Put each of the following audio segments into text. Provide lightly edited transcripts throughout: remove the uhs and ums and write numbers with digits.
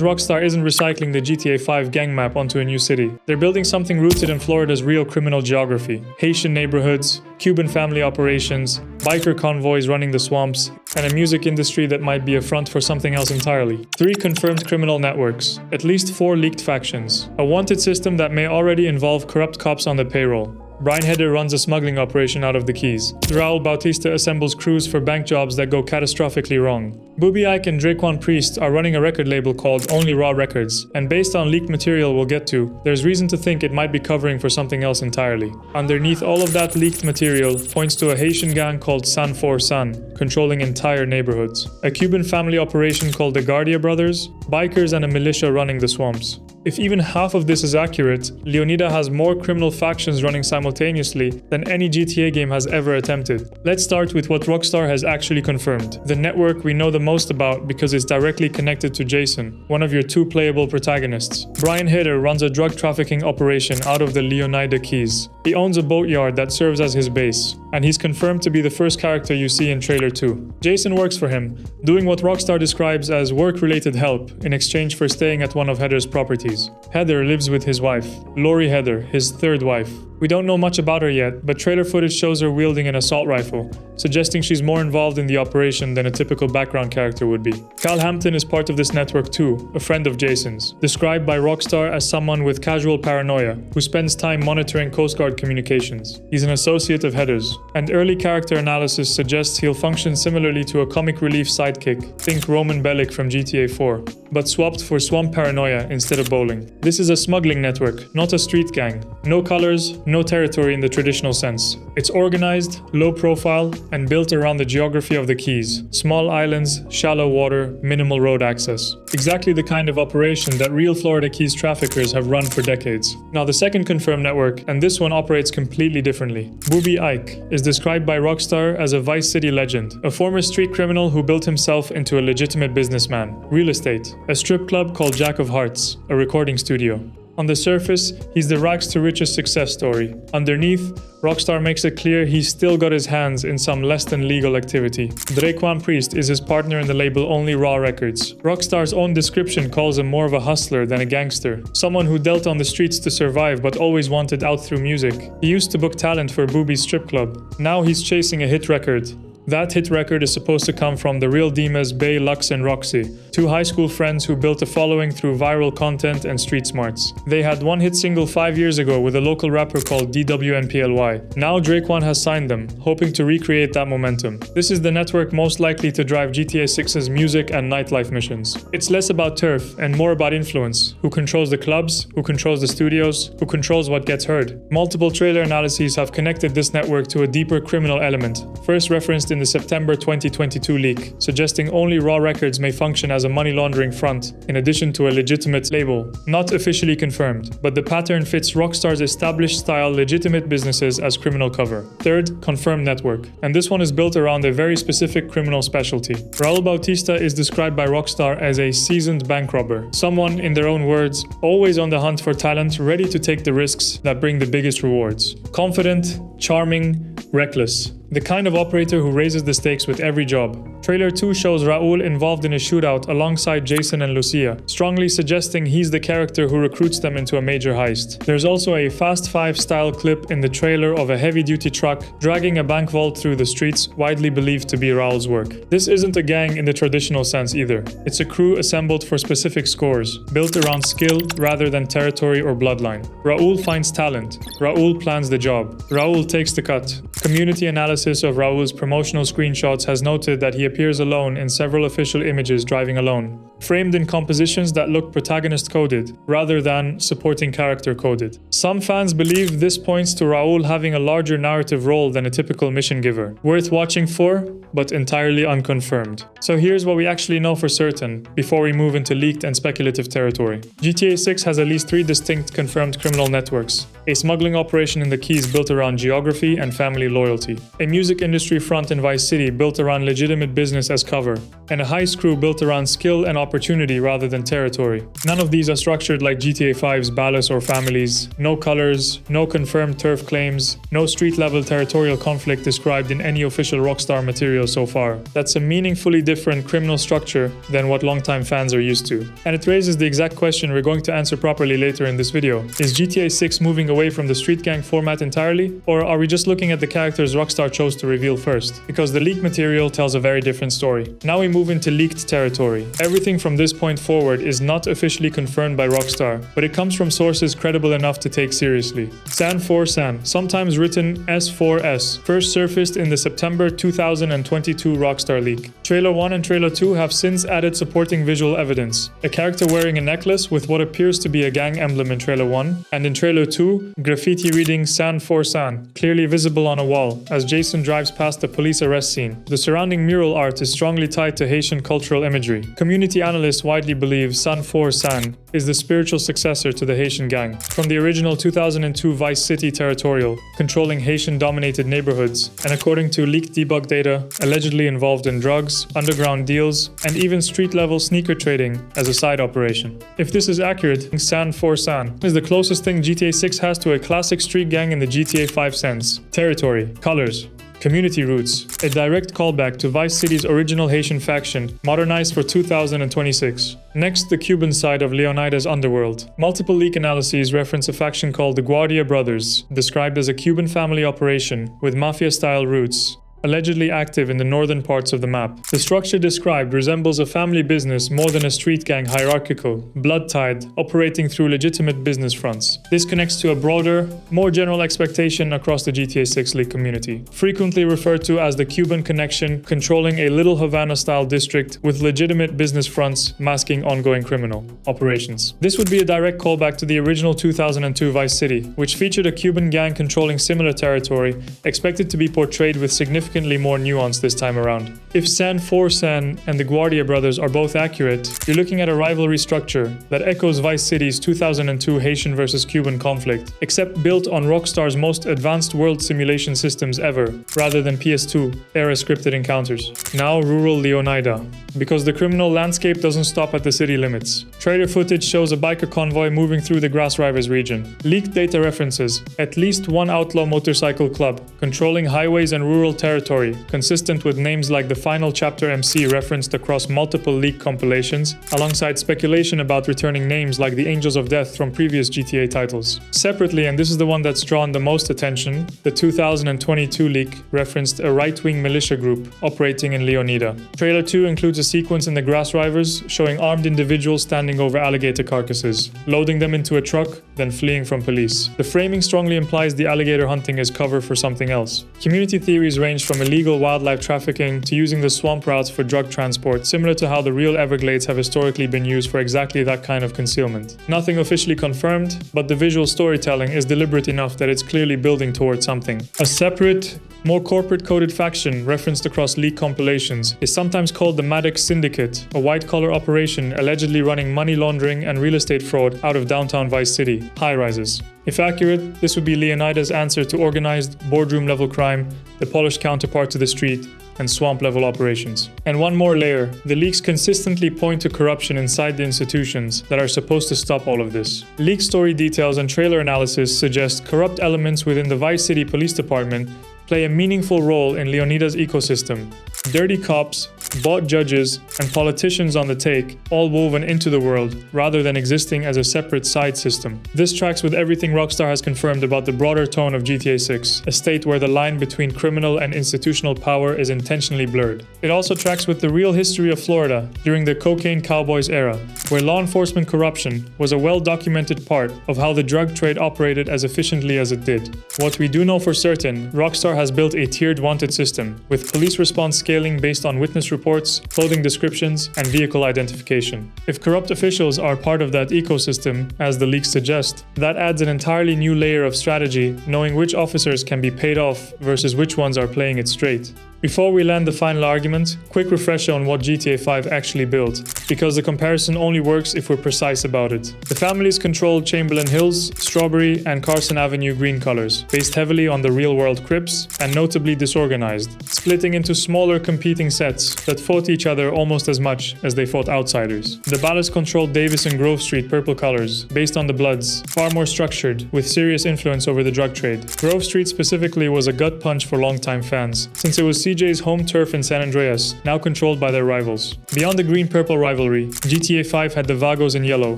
Rockstar isn't recycling the GTA 5 gang map onto a new city. They're building something rooted in Florida's real criminal geography. Haitian neighborhoods, Cuban family operations, biker convoys running the swamps, and a music industry that might be a front for something else entirely. 3 confirmed criminal networks, at least 4 leaked factions, a wanted system that may already involve corrupt cops on the payroll. Brian Heder runs a smuggling operation out of the Keys. Raul Bautista assembles crews for bank jobs that go catastrophically wrong. Booby Ike and Draquan Priest are running a record label called Only Raw Records, and based on leaked material we'll get to, there's reason to think it might be covering for something else entirely. Underneath all of that leaked material points to a Haitian gang called San For San, controlling entire neighborhoods. A Cuban family operation called the Guardia Brothers, bikers and a militia running the swamps. If even half of this is accurate, Leonida has more criminal factions running simultaneously than any GTA game has ever attempted. Let's start with what Rockstar has actually confirmed. The network we know the most about because it's directly connected to Jason, one of your 2 playable protagonists. Brian Heder runs a drug trafficking operation out of the Leonida Keys. He owns a boatyard that serves as his base, and he's confirmed to be the first character you see in Trailer 2. Jason works for him, doing what Rockstar describes as work-related help in exchange for staying at one of Heder's properties. Heder lives with his wife, Lori Heder, his 3rd wife. We don't know much about her yet, but trailer footage shows her wielding an assault rifle, suggesting she's more involved in the operation than a typical background character would be. Cal Hampton is part of this network too, a friend of Jason's, described by Rockstar as someone with casual paranoia, who spends time monitoring Coast Guard communications. He's an associate of Heder's, and early character analysis suggests he'll function similarly to a comic relief sidekick, think Roman Bellic from GTA 4, but swapped for swamp paranoia instead of bowling. This is a smuggling network, not a street gang. No colors, no territory in the traditional sense. It's organized, low profile, and built around the geography of the Keys. Small islands, shallow water, minimal road access. Exactly the kind of operation that real Florida Keys traffickers have run for decades. Now the second confirmed network, and this one operates completely differently. Booby Ike is described by Rockstar as a Vice City legend, a former street criminal who built himself into a legitimate businessman. Real estate, a strip club called Jack of Hearts, a recording studio. On the surface, he's the rags to riches success story. Underneath, Rockstar makes it clear he's still got his hands in some less than legal activity. Draquan Priest is his partner in the label Only Raw Records. Rockstar's own description calls him more of a hustler than a gangster. Someone who dealt on the streets to survive but always wanted out through music. He used to book talent for Booby's strip club. Now he's chasing a hit record. That hit record is supposed to come from the real Dimas, Bay, Lux, and Roxy, 2 high school friends who built a following through viral content and street smarts. They had one hit single 5 years ago with a local rapper called DWNPLY. Now Draquan has signed them, hoping to recreate that momentum. This is the network most likely to drive GTA 6's music and nightlife missions. It's less about turf and more about influence. Who controls the clubs, who controls the studios, who controls what gets heard. Multiple trailer analyses have connected this network to a deeper criminal element, first referenced in the September 2022 leak, suggesting Only Raw Records may function as a money laundering front, in addition to a legitimate label. Not officially confirmed, but the pattern fits Rockstar's established style legitimate businesses as criminal cover. Third, confirmed network. And this one is built around a very specific criminal specialty. Raul Bautista is described by Rockstar as a seasoned bank robber. Someone, in their own words, always on the hunt for talent, ready to take the risks that bring the biggest rewards. Confident, charming, reckless. The kind of operator who raises the stakes with every job. Trailer 2 shows Raul involved in a shootout alongside Jason and Lucia, strongly suggesting he's the character who recruits them into a major heist. There's also a Fast 5 style clip in the trailer of a heavy-duty truck dragging a bank vault through the streets, widely believed to be Raul's work. This isn't a gang in the traditional sense either. It's a crew assembled for specific scores, built around skill rather than territory or bloodline. Raul finds talent. Raul plans the job. Raul takes the cut. Community analysis of Raul's promotional screenshots has noted that he appears alone in several official images driving alone, framed in compositions that look protagonist-coded, rather than supporting character-coded. Some fans believe this points to Raul having a larger narrative role than a typical mission giver. Worth watching for, but entirely unconfirmed. So here's what we actually know for certain, before we move into leaked and speculative territory. GTA 6 has at least 3 distinct confirmed criminal networks. A smuggling operation in the Keys built around geography and family loyalty. A music industry front in Vice City built around legitimate business as cover. And a heist crew built around skill and opportunity rather than territory. None of these are structured like GTA 5's Ballas or families. No colors, no confirmed turf claims, no street-level territorial conflict described in any official Rockstar material so far. That's a meaningfully different criminal structure than what longtime fans are used to. And it raises the exact question we're going to answer properly later in this video. Is GTA 6 moving away from the street gang format entirely? Or are we just looking at the characters Rockstar chose to reveal first? Because the leak material tells a very different story. Now we move into leaked territory. Everything from this point forward is not officially confirmed by Rockstar, but it comes from sources credible enough to take seriously. San 4 San, sometimes written S4S, first surfaced in the September 2022 Rockstar leak. Trailer 1 and Trailer 2 have since added supporting visual evidence. A character wearing a necklace with what appears to be a gang emblem in Trailer 1, and in Trailer 2, graffiti reading San 4 San, clearly visible on a wall, as Jason drives past the police arrest scene. The surrounding mural art is strongly tied to Haitian cultural imagery. Community analysts widely believe San 4 San is the spiritual successor to the Haitian gang. From the original 2002 Vice City territorial, controlling Haitian-dominated neighborhoods, and according to leaked debug data, allegedly involved in drugs, underground deals, and even street-level sneaker trading as a side operation. If this is accurate, San 4 San is the closest thing GTA 6 has to a classic street gang in the GTA 5 sense. Territory, colors, community roots, a direct callback to Vice City's original Haitian faction, modernized for 2026. Next, the Cuban side of Leonida's underworld. Multiple leak analyses reference a faction called the Guardia Brothers, described as a Cuban family operation with mafia-style roots, allegedly active in the northern parts of the map. The structure described resembles a family business more than a street gang, hierarchical, blood-tied, operating through legitimate business fronts. This connects to a broader, more general expectation across the GTA 6 league community, frequently referred to as the Cuban connection, controlling a Little Havana-style district with legitimate business fronts masking ongoing criminal operations. This would be a direct callback to the original 2002 Vice City, which featured a Cuban gang controlling similar territory, expected to be portrayed with significantly more nuance this time around. If San 4 San and the Guardia Brothers are both accurate, you're looking at a rivalry structure that echoes Vice City's 2002 Haitian versus Cuban conflict, except built on Rockstar's most advanced world simulation systems ever, rather than PS2 era scripted encounters. Now rural Leonida, because the criminal landscape doesn't stop at the city limits. Trailer footage shows a biker convoy moving through the Grass Rivers region. Leaked data references at least one outlaw motorcycle club, controlling highways and rural territory, consistent with names like the Final Chapter MC referenced across multiple leak compilations, alongside speculation about returning names like the Angels of Death from previous GTA titles. Separately, and this is the one that's drawn the most attention, the 2022 leak referenced a right-wing militia group operating in Leonida. Trailer 2 includes a sequence in the Grass Rivers showing armed individuals standing over alligator carcasses, loading them into a truck, then fleeing from police. The framing strongly implies the alligator hunting is cover for something else. Community theories range from illegal wildlife trafficking to using the swamp routes for drug transport, similar to how the real Everglades have historically been used for exactly that kind of concealment. Nothing officially confirmed, but the visual storytelling is deliberate enough that it's clearly building towards something. A separate, more corporate-coded faction referenced across leak compilations is sometimes called the Maddox Syndicate, a white-collar operation allegedly running money laundering and real estate fraud out of downtown Vice City, high-rises. If accurate, this would be Leonida's answer to organized, boardroom-level crime, the polished counterpart to the street, and swamp-level operations. And one more layer, the leaks consistently point to corruption inside the institutions that are supposed to stop all of this. Leak story details and trailer analysis suggest corrupt elements within the Vice City Police Department play a meaningful role in Leonida's ecosystem. Dirty cops, bought judges, and politicians on the take, all woven into the world, rather than existing as a separate side system. This tracks with everything Rockstar has confirmed about the broader tone of GTA 6, a state where the line between criminal and institutional power is intentionally blurred. It also tracks with the real history of Florida during the Cocaine Cowboys era, where law enforcement corruption was a well-documented part of how the drug trade operated as efficiently as it did. What we do know for certain, Rockstar has built a tiered wanted system, with police response scaling based on witness reports, clothing descriptions, and vehicle identification. If corrupt officials are part of that ecosystem, as the leaks suggest, that adds an entirely new layer of strategy, knowing which officers can be paid off versus which ones are playing it straight. Before we land the final argument, quick refresher on what GTA 5 actually built, because the comparison only works if we're precise about it. The families controlled Chamberlain Hills, Strawberry, and Carson Avenue green colors, based heavily on the real-world Crips, and notably disorganized, splitting into smaller competing sets that fought each other almost as much as they fought outsiders. The Ballas controlled Davis and Grove Street purple colors, based on the Bloods, far more structured, with serious influence over the drug trade. Grove Street specifically was a gut punch for longtime fans, since it was CJ's home turf in San Andreas, now controlled by their rivals. Beyond the green-purple rivalry, GTA 5 had the Vagos in yellow,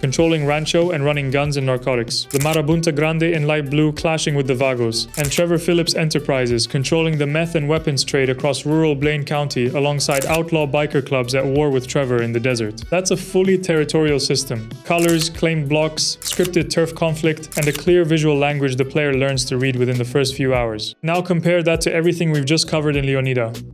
controlling Rancho and running guns and narcotics, the Marabunta Grande in light blue clashing with the Vagos, and Trevor Phillips Enterprises controlling the meth and weapons trade across rural Blaine County alongside outlaw biker clubs at war with Trevor in the desert. That's a fully territorial system. Colors, claimed blocks, scripted turf conflict, and a clear visual language the player learns to read within the first few hours. Now compare that to everything we've just covered in Leonida.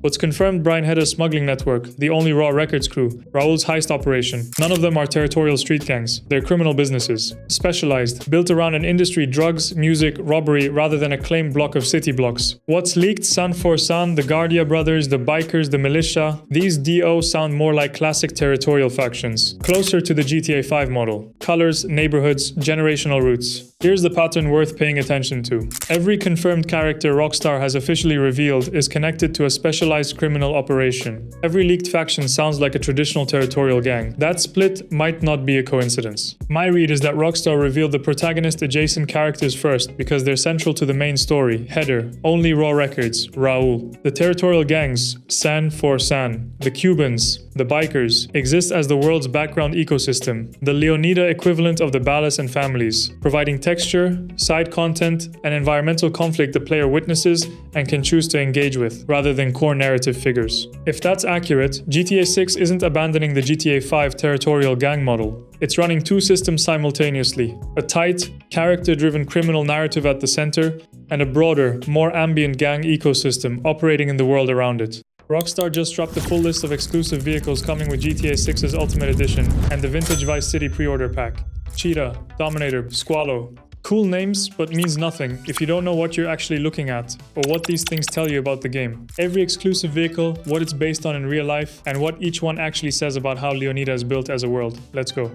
What's confirmed Brian Hedda's smuggling network, the Only Raw Records crew, Raul's heist operation. None of them are territorial street gangs. They're criminal businesses. Specialized, built around an industry, drugs, music, robbery, rather than a claimed block of city blocks. What's leaked, San for San, the Guardia brothers, the bikers, the militia, these DO sound more like classic territorial factions, closer to the GTA 5 model. Colors, neighborhoods, generational roots. Here's the pattern worth paying attention to. Every confirmed character Rockstar has officially revealed is connected to a specialized criminal operation. Every leaked faction sounds like a traditional territorial gang. That split might not be a coincidence. My read is that Rockstar revealed the protagonist adjacent characters first because they're central to the main story, header, Only Raw Records, Raul. The territorial gangs, San for San, the Cubans, the bikers, exist as the world's background ecosystem, the Leonida equivalent of the Ballas and families, providing texture, side content, and environmental conflict the player witnesses and can choose to engage with, rather than core narrative figures. If that's accurate, GTA 6 isn't abandoning the GTA 5 territorial gang model. It's running two systems simultaneously, a tight, character-driven criminal narrative at the center, and a broader, more ambient gang ecosystem operating in the world around it. Rockstar just dropped the full list of exclusive vehicles coming with GTA 6's Ultimate Edition and the Vintage Vice City pre-order pack. Cheetah, Dominator, Squalo. Cool names, but means nothing if you don't know what you're actually looking at, or what these things tell you about the game. Every exclusive vehicle, what it's based on in real life, and what each one actually says about how Leonida is built as a world. Let's go.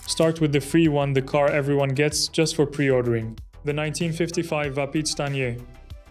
Start with the free one, the car everyone gets just for pre-ordering. The 1955 Vapid Stanier.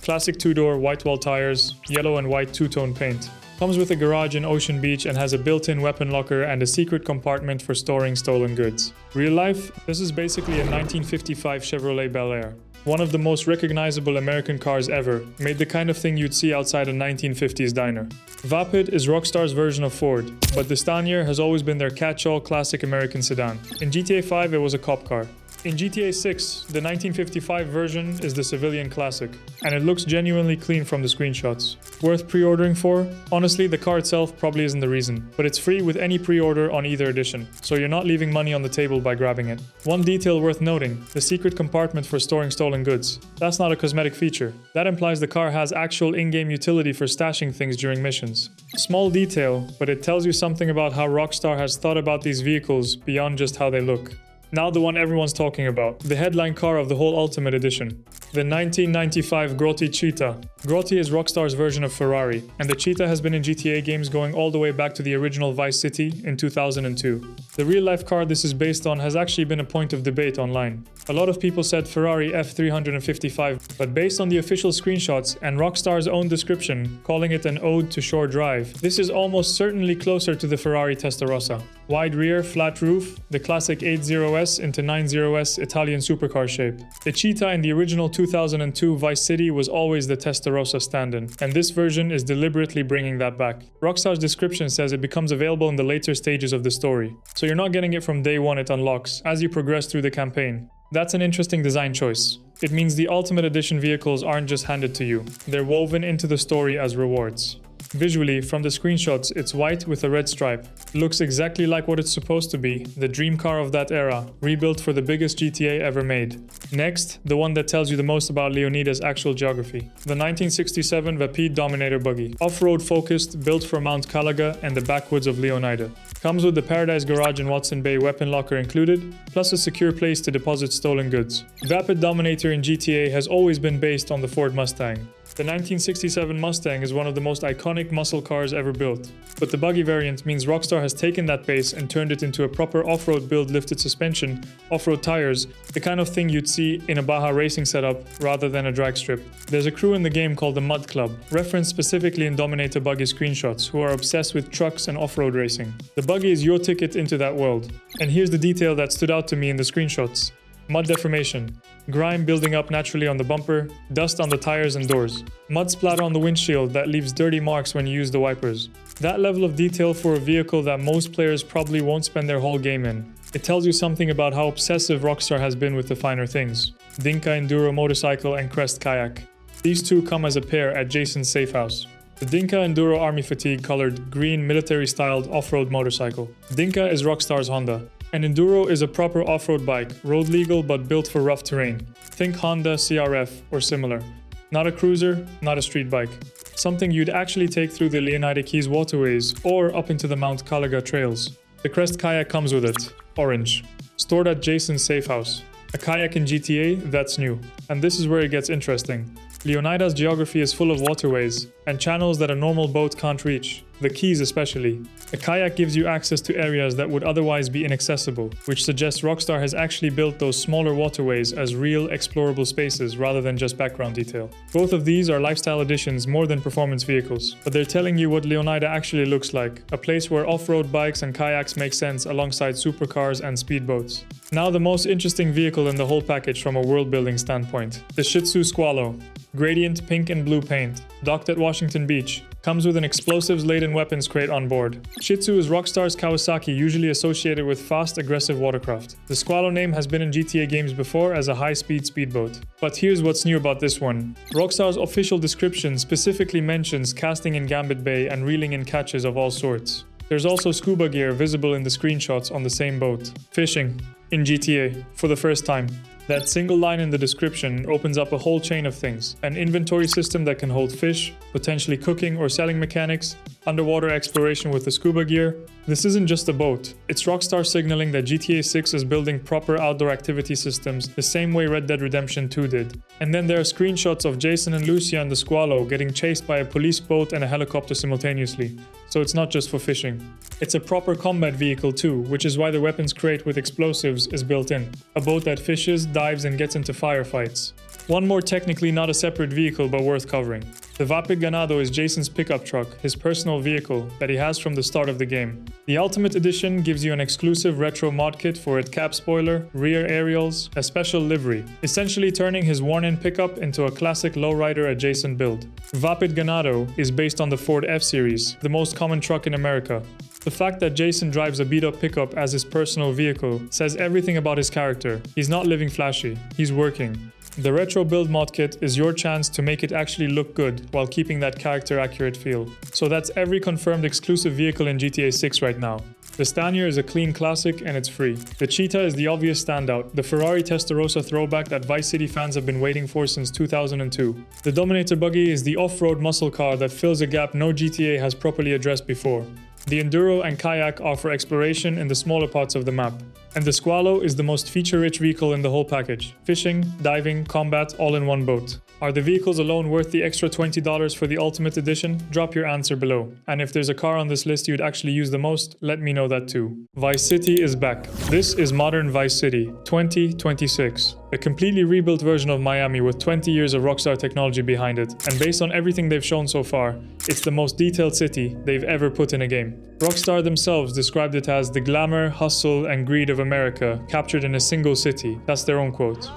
Classic two-door, white wall tires, yellow and white two-tone paint. Comes with a garage in Ocean Beach and has a built-in weapon locker and a secret compartment for storing stolen goods. Real life? This is basically a 1955 Chevrolet Bel Air. One of the most recognizable American cars ever, made the kind of thing you'd see outside a 1950s diner. Vapid is Rockstar's version of Ford, but the Stanier has always been their catch-all classic American sedan. In GTA 5 it was a cop car. In GTA 6, the 1955 version is the civilian classic, and it looks genuinely clean from the screenshots. Worth pre-ordering for? Honestly, the car itself probably isn't the reason, but it's free with any pre-order on either edition, so you're not leaving money on the table by grabbing it. One detail worth noting, the secret compartment for storing stolen goods. That's not a cosmetic feature. That implies the car has actual in-game utility for stashing things during missions. Small detail, but it tells you something about how Rockstar has thought about these vehicles beyond just how they look. Now the one everyone's talking about, the headline car of the whole Ultimate Edition. The 1995 Grotti Cheetah. Grotti is Rockstar's version of Ferrari, and the Cheetah has been in GTA games going all the way back to the original Vice City in 2002. The real-life car this is based on has actually been a point of debate online. A lot of people said Ferrari F355, but based on the official screenshots and Rockstar's own description, calling it an ode to shore drive, this is almost certainly closer to the Ferrari Testarossa. Wide rear, flat roof, the classic 80S into 90S Italian supercar shape. The Cheetah in the original 2002 Vice City was always the Testarossa stand-in, and this version is deliberately bringing that back. Rockstar's description says it becomes available in the later stages of the story, so you're not getting it from day one. It unlocks as you progress through the campaign. That's an interesting design choice. It means the Ultimate Edition vehicles aren't just handed to you, they're woven into the story as rewards. Visually, from the screenshots, it's white with a red stripe. It looks exactly like what it's supposed to be, the dream car of that era, rebuilt for the biggest GTA ever made. Next, the one that tells you the most about Leonida's actual geography. The 1967 Vapid Dominator buggy. Off-road focused, built for Mount Calaga and the backwoods of Leonida. Comes with the Paradise Garage and Watson Bay weapon locker included, plus a secure place to deposit stolen goods. Vapid Dominator in GTA has always been based on the Ford Mustang. The 1967 Mustang is one of the most iconic muscle cars ever built. But the buggy variant means Rockstar has taken that base and turned it into a proper off-road build, lifted suspension, off-road tires, the kind of thing you'd see in a Baja racing setup rather than a drag strip. There's a crew in the game called the Mud Club, referenced specifically in Dominator Buggy screenshots, who are obsessed with trucks and off-road racing. The buggy is your ticket into that world. And here's the detail that stood out to me in the screenshots. Mud deformation, grime building up naturally on the bumper, dust on the tires and doors, mud splatter on the windshield that leaves dirty marks when you use the wipers. That level of detail for a vehicle that most players probably won't spend their whole game in. It tells you something about how obsessive Rockstar has been with the finer things. Dinka Enduro motorcycle and Crest kayak. These two come as a pair at Jason's safe house. The Dinka Enduro Army Fatigue colored green military-styled off-road motorcycle. Dinka is Rockstar's Honda. An Enduro is a proper off-road bike, road legal but built for rough terrain. Think Honda CRF or similar. Not a cruiser, not a street bike. Something you'd actually take through the Leonida Keys waterways or up into the Mount Calaga trails. The Crest kayak comes with it, orange. Stored at Jason's safe house. A kayak in GTA, that's new. And this is where it gets interesting. Leonida's geography is full of waterways and channels that a normal boat can't reach, the Keys especially. A kayak gives you access to areas that would otherwise be inaccessible, which suggests Rockstar has actually built those smaller waterways as real explorable spaces rather than just background detail. Both of these are lifestyle additions more than performance vehicles, but they're telling you what Leonida actually looks like, a place where off-road bikes and kayaks make sense alongside supercars and speedboats. Now the most interesting vehicle in the whole package from a world-building standpoint, the Shih Tzu Squalo. Gradient pink and blue paint, docked at Washington Beach, comes with an explosives-laden weapons crate on board. Shih Tzu is Rockstar's Kawasaki, usually associated with fast, aggressive watercraft. The Squalo name has been in GTA games before as a high-speed speedboat. But here's what's new about this one. Rockstar's official description specifically mentions casting in Gambit Bay and reeling in catches of all sorts. There's also scuba gear visible in the screenshots on the same boat. Fishing in GTA for the first time. That single line in the description opens up a whole chain of things. An inventory system that can hold fish, potentially cooking or selling mechanics, underwater exploration with the scuba gear. This isn't just a boat. It's Rockstar signaling that GTA 6 is building proper outdoor activity systems the same way Red Dead Redemption 2 did. And then there are screenshots of Jason and Lucia and the Squalo getting chased by a police boat and a helicopter simultaneously. So it's not just for fishing. It's a proper combat vehicle too, which is why the weapons crate with explosives is built in. A boat that fishes, dives and gets into firefights. One more technically not a separate vehicle but worth covering. The Vapid Ganado is Jason's pickup truck, his personal vehicle that he has from the start of the game. The Ultimate Edition gives you an exclusive retro mod kit for it, cap spoiler, rear aerials, a special livery, essentially turning his worn-in pickup into a classic lowrider adjacent build. Vapid Ganado is based on the Ford F-Series, the most common truck in America. The fact that Jason drives a beat-up pickup as his personal vehicle says everything about his character. He's not living flashy, he's working. The Retro Build mod kit is your chance to make it actually look good while keeping that character-accurate feel. So that's every confirmed exclusive vehicle in GTA 6 right now. The Stanier is a clean classic and it's free. The Cheetah is the obvious standout, the Ferrari Testarossa throwback that Vice City fans have been waiting for since 2002. The Dominator Buggy is the off-road muscle car that fills a gap no GTA has properly addressed before. The Enduro and Kayak offer exploration in the smaller parts of the map. And the Squalo is the most feature-rich vehicle in the whole package. Fishing, diving, combat, all in one boat. Are the vehicles alone worth the extra $20 for the Ultimate Edition? Drop your answer below. And if there's a car on this list you'd actually use the most, let me know that too. Vice City is back. This is modern Vice City, 2026. A completely rebuilt version of Miami with 20 years of Rockstar technology behind it. And based on everything they've shown so far, it's the most detailed city they've ever put in a game. Rockstar themselves described it as the glamour, hustle, and greed of America captured in a single city. That's their own quote.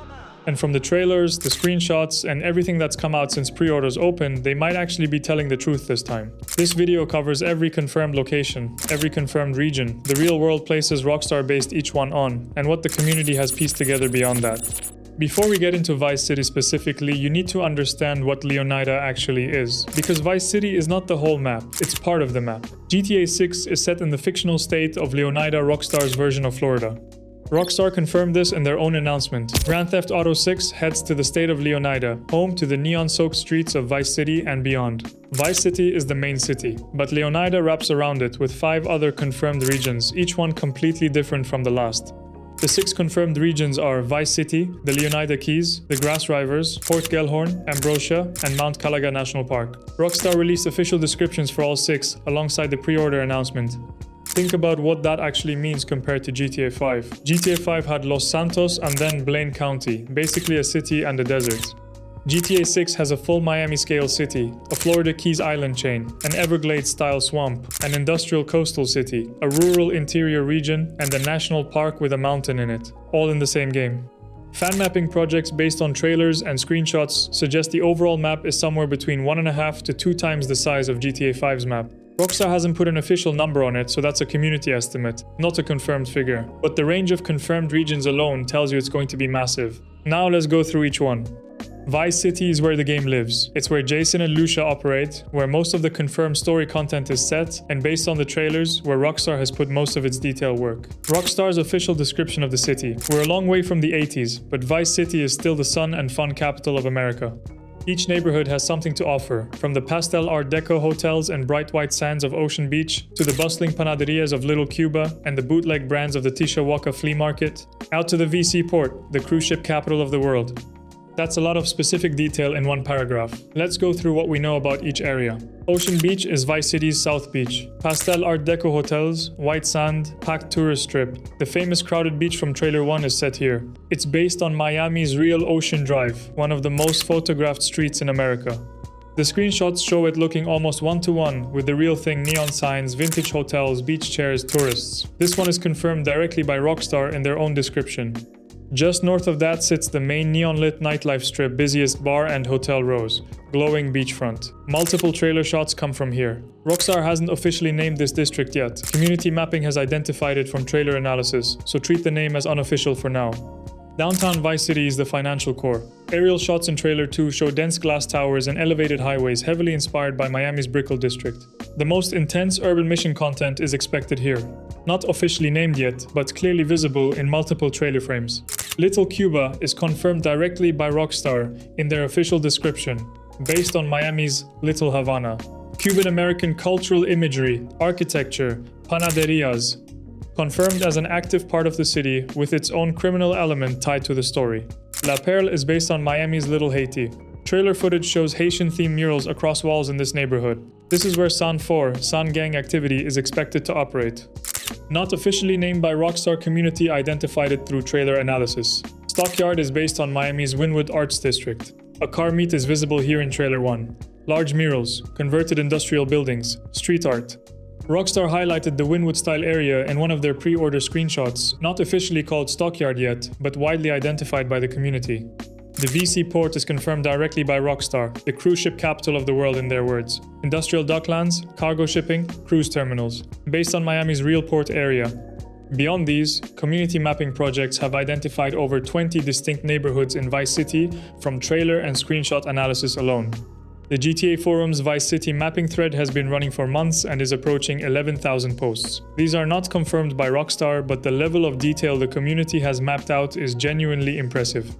And from the trailers, the screenshots, and everything that's come out since pre-orders opened, they might actually be telling the truth this time. This video covers every confirmed location, every confirmed region, the real-world places Rockstar based each one on, and what the community has pieced together beyond that. Before we get into Vice City specifically, you need to understand what Leonida actually is. Because Vice City is not the whole map, it's part of the map. GTA 6 is set in the fictional state of Leonida, Rockstar's version of Florida. Rockstar confirmed this in their own announcement. Grand Theft Auto 6 heads to the state of Leonida, home to the neon-soaked streets of Vice City and beyond. Vice City is the main city, but Leonida wraps around it with 5 other confirmed regions, each one completely different from the last. The 6 confirmed regions are Vice City, the Leonida Keys, the Grass Rivers, Port Gellhorn, Ambrosia, and Mount Calaga National Park. Rockstar released official descriptions for all 6 alongside the pre-order announcement. Think about what that actually means compared to GTA 5. GTA 5 had Los Santos and then Blaine County, basically a city and a desert. GTA 6 has a full Miami-scale city, a Florida Keys island chain, an Everglades-style swamp, an industrial coastal city, a rural interior region, and a national park with a mountain in it, all in the same game. Fan mapping projects based on trailers and screenshots suggest the overall map is somewhere between 1.5 to 2 times the size of GTA 5's map. Rockstar hasn't put an official number on it, so that's a community estimate, not a confirmed figure. But the range of confirmed regions alone tells you it's going to be massive. Now let's go through each one. Vice City is where the game lives. It's where Jason and Lucia operate, where most of the confirmed story content is set, and based on the trailers, where Rockstar has put most of its detail work. Rockstar's official description of the city. We're a long way from the 80s, but Vice City is still the sun and fun capital of America. Each neighborhood has something to offer, from the pastel Art Deco hotels and bright white sands of Ocean Beach, to the bustling panaderias of Little Cuba and the bootleg brands of the Tishawaka Flea Market, out to the VC Port, the cruise ship capital of the world. That's a lot of specific detail in one paragraph. Let's go through what we know about each area. Ocean Beach is Vice City's South Beach. Pastel Art Deco hotels, white sand, packed tourist strip. The famous crowded beach from Trailer 1 is set here. It's based on Miami's real Ocean Drive, one of the most photographed streets in America. The screenshots show it looking almost one-to-one with the real thing: neon signs, vintage hotels, beach chairs, tourists. This one is confirmed directly by Rockstar in their own description. Just north of that sits the main neon-lit nightlife strip, busiest bar and hotel rows, glowing beachfront. Multiple trailer shots come from here. Rockstar hasn't officially named this district yet. Community mapping has identified it from trailer analysis, so treat the name as unofficial for now. Downtown Vice City is the financial core. Aerial shots in Trailer 2 show dense glass towers and elevated highways heavily inspired by Miami's Brickell district. The most intense urban mission content is expected here. Not officially named yet, but clearly visible in multiple trailer frames. Little Cuba is confirmed directly by Rockstar in their official description, based on Miami's Little Havana. Cuban-American cultural imagery, architecture, panaderias, confirmed as an active part of the city with its own criminal element tied to the story. La Perle is based on Miami's Little Haiti. Trailer footage shows Haitian-themed murals across walls in this neighborhood. This is where San 4, San Gang activity is expected to operate. Not officially named by Rockstar, community identified it through trailer analysis. Stockyard is based on Miami's Wynwood Arts District. A car meet is visible here in Trailer 1. Large murals, converted industrial buildings, street art. Rockstar highlighted the Wynwood-style area in one of their pre-order screenshots, not officially called Stockyard yet, but widely identified by the community. The VC Port is confirmed directly by Rockstar, the cruise ship capital of the world in their words. Industrial docklands, cargo shipping, cruise terminals, based on Miami's real port area. Beyond these, community mapping projects have identified over 20 distinct neighborhoods in Vice City from trailer and screenshot analysis alone. The GTA Forum's Vice City mapping thread has been running for months and is approaching 11,000 posts. These are not confirmed by Rockstar, but the level of detail the community has mapped out is genuinely impressive.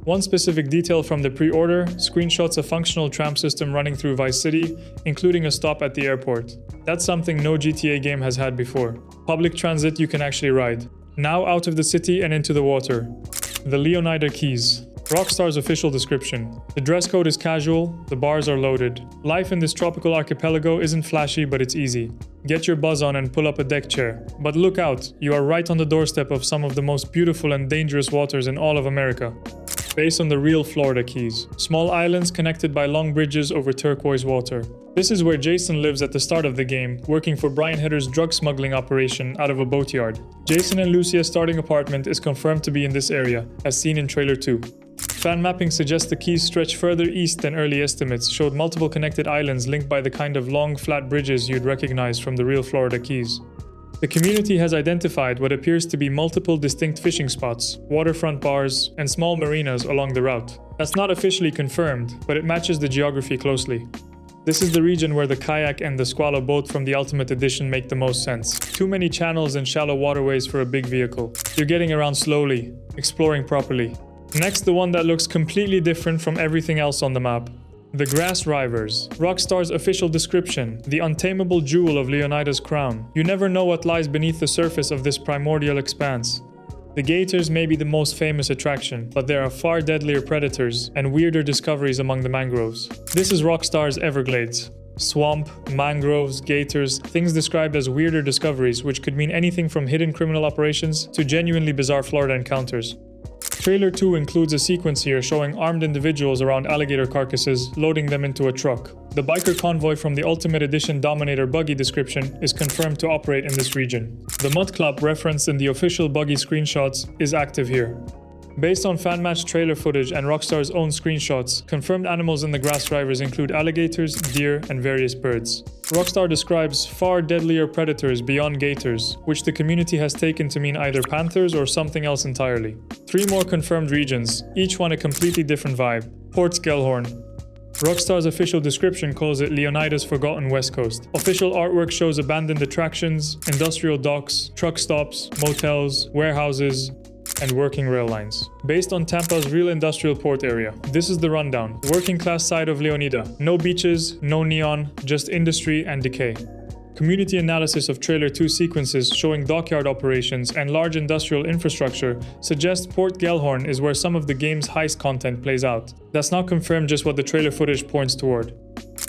One specific detail from the pre-order screenshots a functional tram system running through Vice City, including a stop at the airport. That's something no GTA game has had before. Public transit you can actually ride. Now out of the city and into the water. The Leonida Keys. Rockstar's official description. The dress code is casual, the bars are loaded. Life in this tropical archipelago isn't flashy, but it's easy. Get your buzz on and pull up a deck chair. But look out, you are right on the doorstep of some of the most beautiful and dangerous waters in all of America. Based on the real Florida Keys. Small islands connected by long bridges over turquoise water. This is where Jason lives at the start of the game, working for Brian Hedder's drug smuggling operation out of a boatyard. Jason and Lucia's starting apartment is confirmed to be in this area, as seen in Trailer 2. Fan mapping suggests the Keys stretch further east than early estimates showed multiple connected islands linked by the kind of long, flat bridges you'd recognize from the real Florida Keys. The community has identified what appears to be multiple distinct fishing spots, waterfront bars, and small marinas along the route. That's not officially confirmed, but it matches the geography closely. This is the region where the kayak and the squallow boat from the Ultimate Edition make the most sense. Too many channels and shallow waterways for a big vehicle. You're getting around slowly, exploring properly. Next, the one that looks completely different from everything else on the map. The Grass Rivers. Rockstar's official description, the untamable jewel of Leonida's crown. You never know what lies beneath the surface of this primordial expanse. The gators may be the most famous attraction, but there are far deadlier predators and weirder discoveries among the mangroves. This is Rockstar's Everglades. Swamp, mangroves, gators, things described as weirder discoveries, which could mean anything from hidden criminal operations to genuinely bizarre Florida encounters. Trailer 2 includes a sequence here showing armed individuals around alligator carcasses, loading them into a truck. The biker convoy from the Ultimate Edition Dominator buggy description is confirmed to operate in this region. The mud clap referenced in the official buggy screenshots is active here. Based on fan-match trailer footage and Rockstar's own screenshots, confirmed animals in the grass drivers include alligators, deer, and various birds. Rockstar describes far deadlier predators beyond gators, which the community has taken to mean either panthers or something else entirely. 3 more confirmed regions, each one a completely different vibe. Port Gellhorn. Rockstar's official description calls it Leonida's Forgotten West Coast. Official artwork shows abandoned attractions, industrial docks, truck stops, motels, warehouses, and working rail lines. Based on Tampa's real industrial port area. This is the rundown. Working class side of Leonida. No beaches, no neon, just industry and decay. Community analysis of Trailer 2 sequences showing dockyard operations and large industrial infrastructure suggests Port Gellhorn is where some of the game's heist content plays out. That's not confirmed, just what the trailer footage points toward.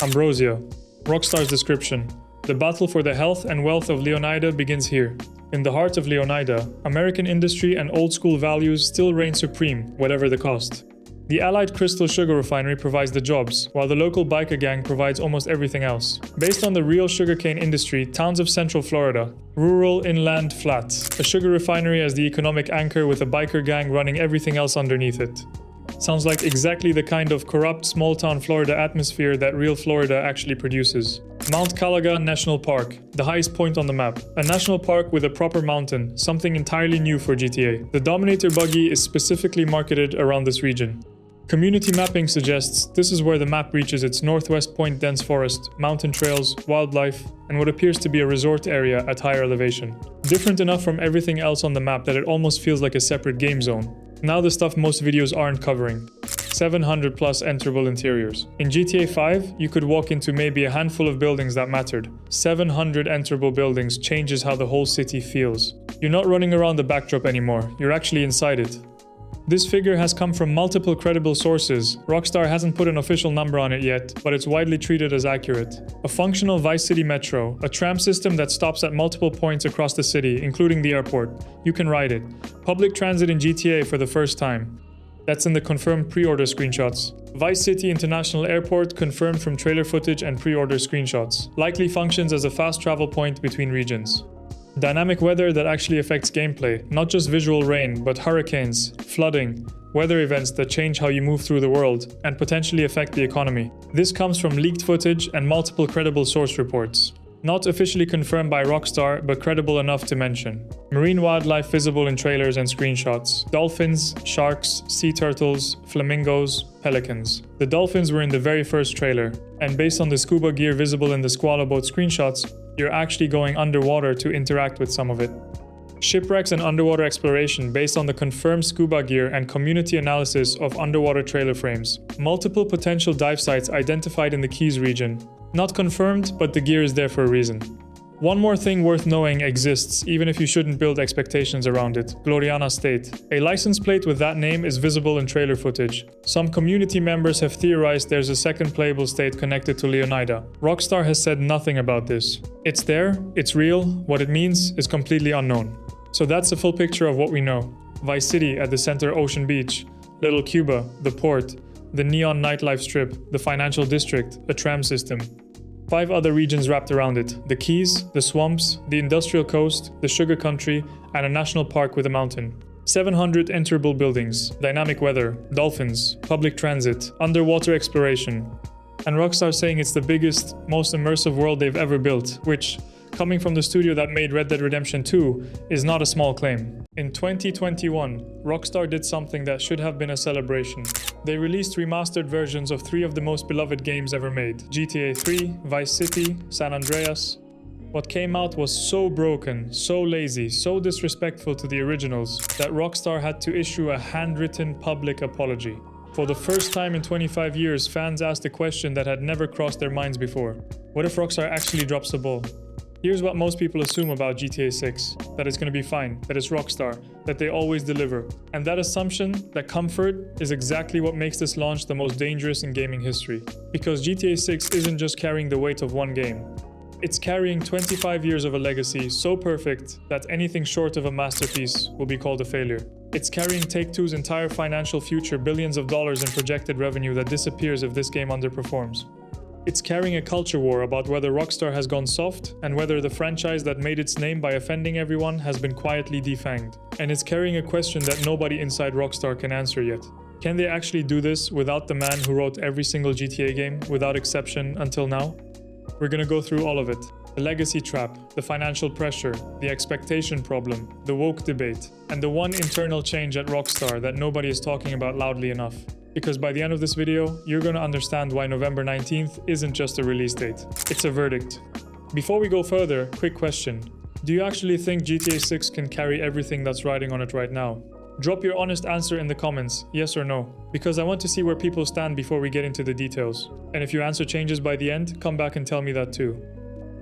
Ambrosia. Rockstar's description. The battle for the health and wealth of Leonida begins here. In the heart of Leonida, American industry and old-school values still reign supreme, whatever the cost. The Allied Crystal Sugar Refinery provides the jobs, while the local biker gang provides almost everything else. Based on the real sugarcane industry, towns of Central Florida, rural, inland, flats. A sugar refinery as the economic anchor with a biker gang running everything else underneath it. Sounds like exactly the kind of corrupt small-town Florida atmosphere that real Florida actually produces. Mount Calaga National Park, the highest point on the map. A national park with a proper mountain, something entirely new for GTA. The Dominator buggy is specifically marketed around this region. Community mapping suggests this is where the map reaches its northwest point: dense forest, mountain trails, wildlife, and what appears to be a resort area at higher elevation. Different enough from everything else on the map that it almost feels like a separate game zone. Now the stuff most videos aren't covering. 700 plus enterable interiors. In GTA 5, you could walk into maybe a handful of buildings that mattered. 700 enterable buildings changes how the whole city feels. You're not running around the backdrop anymore, you're actually inside it. This figure has come from multiple credible sources. Rockstar hasn't put an official number on it yet, but it's widely treated as accurate. A functional Vice City Metro, a tram system that stops at multiple points across the city, including the airport. You can ride it. Public transit in GTA for the first time. That's in the confirmed pre-order screenshots. Vice City International Airport confirmed from trailer footage and pre-order screenshots. Likely functions as a fast travel point between regions. Dynamic weather that actually affects gameplay, not just visual rain, but hurricanes, flooding, weather events that change how you move through the world and potentially affect the economy. This comes from leaked footage and multiple credible source reports. Not officially confirmed by Rockstar, but credible enough to mention. Marine wildlife visible in trailers and screenshots. Dolphins, sharks, sea turtles, flamingos, pelicans. The dolphins were in the very first trailer, and based on the scuba gear visible in the Squallow Boat screenshots, you're actually going underwater to interact with some of it. Shipwrecks and underwater exploration based on the confirmed scuba gear and community analysis of underwater trailer frames. Multiple potential dive sites identified in the Keys region. Not confirmed, but the gear is there for a reason. One more thing worth knowing exists, even if you shouldn't build expectations around it: Gloriana State. A license plate with that name is visible in trailer footage. Some community members have theorized there's a second playable state connected to Leonida. Rockstar has said nothing about this. It's there, it's real, what it means is completely unknown. So that's a full picture of what we know. Vice City at the center, Ocean Beach, Little Cuba, the port, the neon nightlife strip, the financial district, a tram system. 5 other regions wrapped around it: the Keys, the swamps, the industrial coast, the sugar country, and a national park with a mountain. 700 enterable buildings, dynamic weather, dolphins, public transit, underwater exploration. And Rockstar saying it's the biggest, most immersive world they've ever built, which, coming from the studio that made Red Dead Redemption 2, is not a small claim. In 2021, Rockstar did something that should have been a celebration. They released remastered versions of 3 of the most beloved games ever made: GTA 3, Vice City, San Andreas. What came out was so broken, so lazy, so disrespectful to the originals that Rockstar had to issue a handwritten public apology. For the first time in 25 years, fans asked a question that had never crossed their minds before. What if Rockstar actually drops the ball? Here's what most people assume about GTA 6, that it's going to be fine, that it's Rockstar, that they always deliver. And that assumption, that comfort, is exactly what makes this launch the most dangerous in gaming history. Because GTA 6 isn't just carrying the weight of one game. It's carrying 25 years of a legacy so perfect that anything short of a masterpiece will be called a failure. It's carrying Take-Two's entire financial future, billions of dollars in projected revenue that disappears if this game underperforms. It's carrying a culture war about whether Rockstar has gone soft and whether the franchise that made its name by offending everyone has been quietly defanged. And it's carrying a question that nobody inside Rockstar can answer yet. Can they actually do this without the man who wrote every single GTA game, without exception, until now? We're gonna go through all of it. The legacy trap, the financial pressure, the expectation problem, the woke debate, and the one internal change at Rockstar that nobody is talking about loudly enough. Because by the end of this video, you're gonna understand why November 19th isn't just a release date. It's a verdict. Before we go further, quick question. Do you actually think GTA 6 can carry everything that's riding on it right now? Drop your honest answer in the comments, yes or no, because I want to see where people stand before we get into the details. And if your answer changes by the end, come back and tell me that too.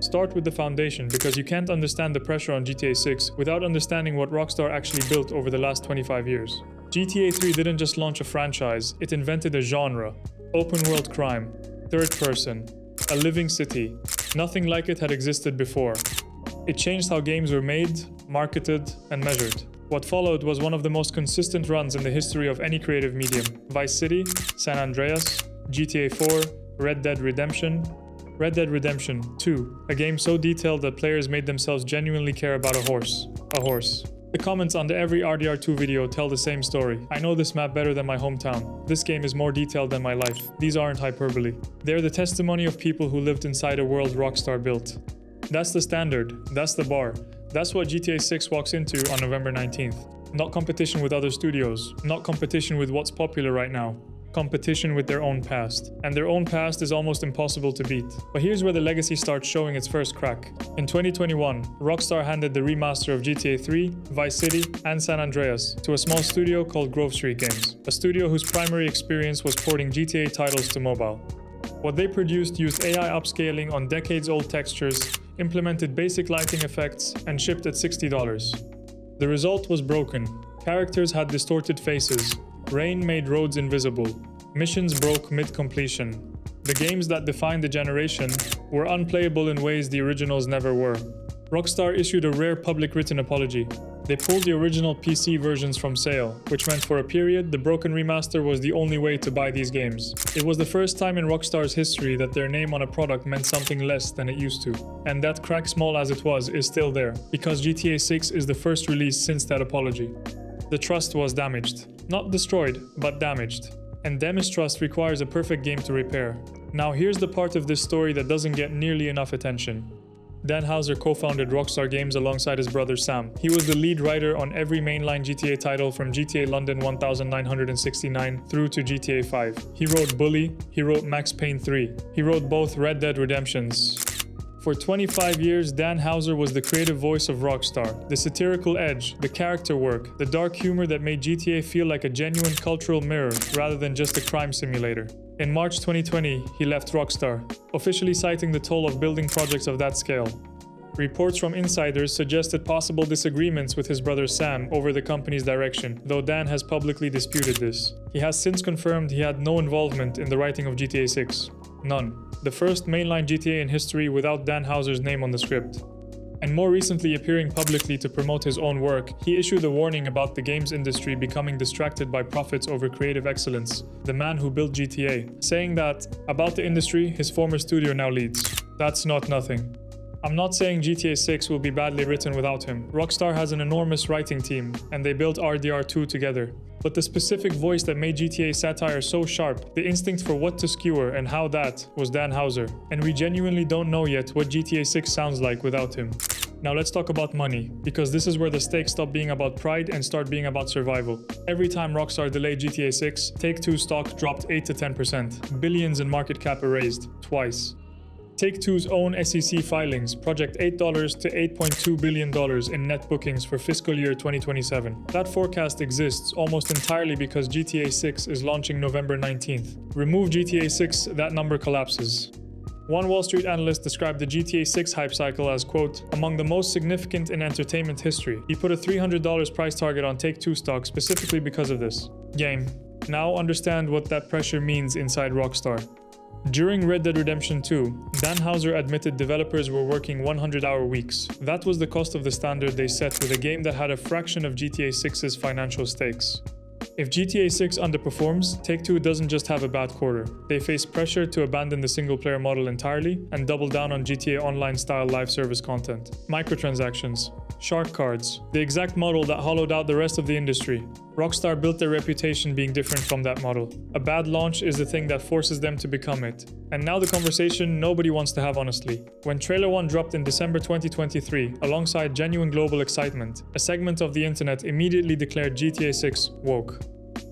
Start with the foundation, because you can't understand the pressure on GTA 6 without understanding what Rockstar actually built over the last 25 years. GTA 3 didn't just launch a franchise, it invented a genre. Open world crime, third person, a living city. Nothing like it had existed before. It changed how games were made, marketed, and measured. What followed was one of the most consistent runs in the history of any creative medium. Vice City, San Andreas, GTA 4, Red Dead Redemption 2, a game so detailed that players made themselves genuinely care about a horse. The comments under every RDR2 video tell the same story. I know this map better than my hometown. This game is more detailed than my life. These aren't hyperbole. They're the testimony of people who lived inside a world Rockstar built. That's the standard. That's the bar. That's what GTA 6 walks into on November 19th. Not competition with other studios. Not competition with what's popular right now. Competition with their own past. And their own past is almost impossible to beat. But here's where the legacy starts showing its first crack. In 2021, Rockstar handed the remaster of GTA 3, Vice City, and San Andreas to a small studio called Grove Street Games, a studio whose primary experience was porting GTA titles to mobile. What they produced used AI upscaling on decades-old textures, implemented basic lighting effects, and shipped at $60. The result was broken. Characters had distorted faces. Rain made roads invisible. Missions broke mid-completion. The games that defined the generation were unplayable in ways the originals never were. Rockstar issued a rare public written apology. They pulled the original PC versions from sale, which meant for a period, the broken remaster was the only way to buy these games. It was the first time in Rockstar's history that their name on a product meant something less than it used to. And that crack, small as it was, is still there, because GTA 6 is the first release since that apology. The trust was damaged. Not destroyed, but damaged. And damaged trust requires a perfect game to repair. Now here's the part of this story that doesn't get nearly enough attention. Dan Houser co-founded Rockstar Games alongside his brother Sam. He was the lead writer on every mainline GTA title from GTA London 1969 through to GTA 5. He wrote Bully, he wrote Max Payne 3, he wrote both Red Dead Redemptions. For 25 years, Dan Houser was the creative voice of Rockstar, the satirical edge, the character work, the dark humor that made GTA feel like a genuine cultural mirror rather than just a crime simulator. In March 2020, he left Rockstar, officially citing the toll of building projects of that scale. Reports from insiders suggested possible disagreements with his brother Sam over the company's direction, though Dan has publicly disputed this. He has since confirmed he had no involvement in the writing of GTA 6. None. The first mainline GTA in history without Dan Houser's name on the script. And more recently appearing publicly to promote his own work, he issued a warning about the games industry becoming distracted by profits over creative excellence, the man who built GTA, saying that, about the industry, his former studio now leads. That's not nothing. I'm not saying GTA 6 will be badly written without him. Rockstar has an enormous writing team, and they built RDR2 together. But the specific voice that made GTA satire so sharp, the instinct for what to skewer and how that, was Dan Houser. And we genuinely don't know yet what GTA 6 sounds like without him. Now let's talk about money, because this is where the stakes stop being about pride and start being about survival. Every time Rockstar delayed GTA 6, Take-Two stock dropped 8 to 10%. Billions in market cap erased, twice. Take-Two's own SEC filings project $8 to $8.2 billion in net bookings for fiscal year 2027. That forecast exists almost entirely because GTA 6 is launching November 19th. Remove GTA 6, that number collapses. One Wall Street analyst described the GTA 6 hype cycle as, quote, among the most significant in entertainment history. He put a $300 price target on Take-Two stock specifically because of this. Game. Now understand what that pressure means inside Rockstar. During Red Dead Redemption 2, Dan Houser admitted developers were working 100-hour weeks. That was the cost of the standard they set with a game that had a fraction of GTA 6's financial stakes. If GTA 6 underperforms, Take-Two doesn't just have a bad quarter. They face pressure to abandon the single-player model entirely and double down on GTA Online-style live service content. Microtransactions. Shark cards. The exact model that hollowed out the rest of the industry. Rockstar built their reputation being different from that model. A bad launch is the thing that forces them to become it. And now the conversation nobody wants to have honestly. When Trailer 1 dropped in December 2023, alongside genuine global excitement, a segment of the internet immediately declared GTA 6 woke.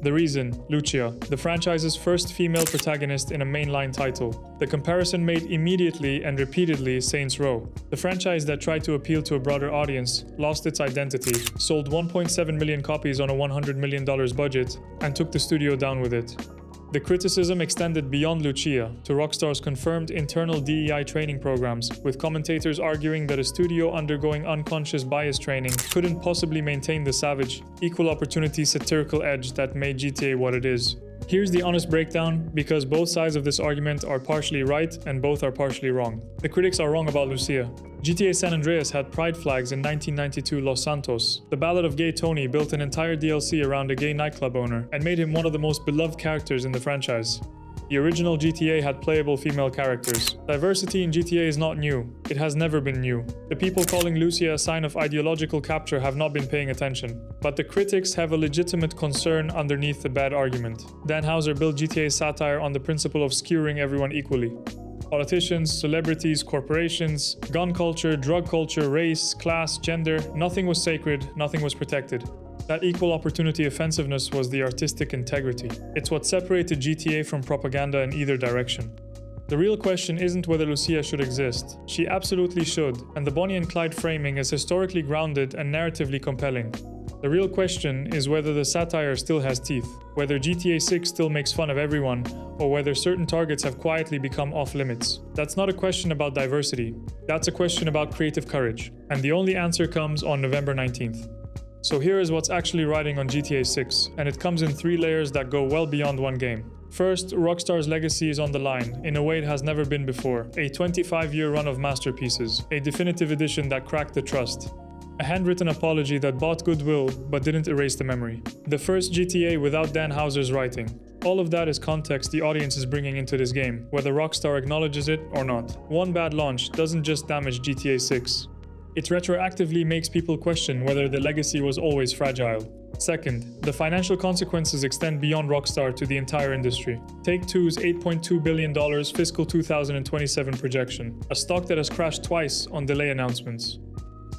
The reason, Lucia, the franchise's first female protagonist in a mainline title. The comparison made immediately and repeatedly Saints Row. The franchise that tried to appeal to a broader audience lost its identity, sold 1.7 million copies on a $100 million budget, and took the studio down with it. The criticism extended beyond Lucia to Rockstar's confirmed internal DEI training programs, with commentators arguing that a studio undergoing unconscious bias training couldn't possibly maintain the savage, equal opportunity satirical edge that made GTA what it is. Here's the honest breakdown, because both sides of this argument are partially right and both are partially wrong. The critics are wrong about Lucia. GTA San Andreas had pride flags in 1992 Los Santos. The Ballad of Gay Tony built an entire DLC around a gay nightclub owner and made him one of the most beloved characters in the franchise. The original GTA had playable female characters. Diversity in GTA is not new. It has never been new. The people calling Lucia a sign of ideological capture have not been paying attention. But the critics have a legitimate concern underneath the bad argument. Dan Houser built GTA's satire on the principle of skewering everyone equally. Politicians, celebrities, corporations, gun culture, drug culture, race, class, gender, nothing was sacred, nothing was protected. That equal opportunity offensiveness was the artistic integrity. It's what separated GTA from propaganda in either direction. The real question isn't whether Lucia should exist. She absolutely should, and the Bonnie and Clyde framing is historically grounded and narratively compelling. The real question is whether the satire still has teeth, whether GTA 6 still makes fun of everyone, or whether certain targets have quietly become off-limits. That's not a question about diversity. That's a question about creative courage. And the only answer comes on November 19th. So here is what's actually riding on GTA 6, and it comes in 3 layers that go well beyond one game. First, Rockstar's legacy is on the line, in a way it has never been before. A 25-year run of masterpieces, a definitive edition that cracked the trust. A handwritten apology that bought goodwill, but didn't erase the memory. The first GTA without Dan Houser's writing. All of that is context the audience is bringing into this game, whether Rockstar acknowledges it or not. One bad launch doesn't just damage GTA 6. It retroactively makes people question whether the legacy was always fragile. Second, the financial consequences extend beyond Rockstar to the entire industry. Take-Two's $8.2 billion fiscal 2027 projection, a stock that has crashed twice on delay announcements.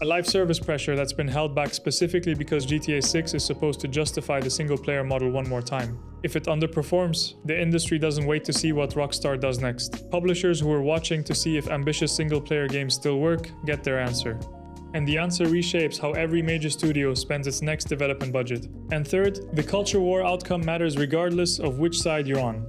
A live service pressure that's been held back specifically because GTA 6 is supposed to justify the single-player model one more time. If it underperforms, the industry doesn't wait to see what Rockstar does next. Publishers who are watching to see if ambitious single-player games still work get their answer. And the answer reshapes how every major studio spends its next development budget. And third, the culture war outcome matters regardless of which side you're on.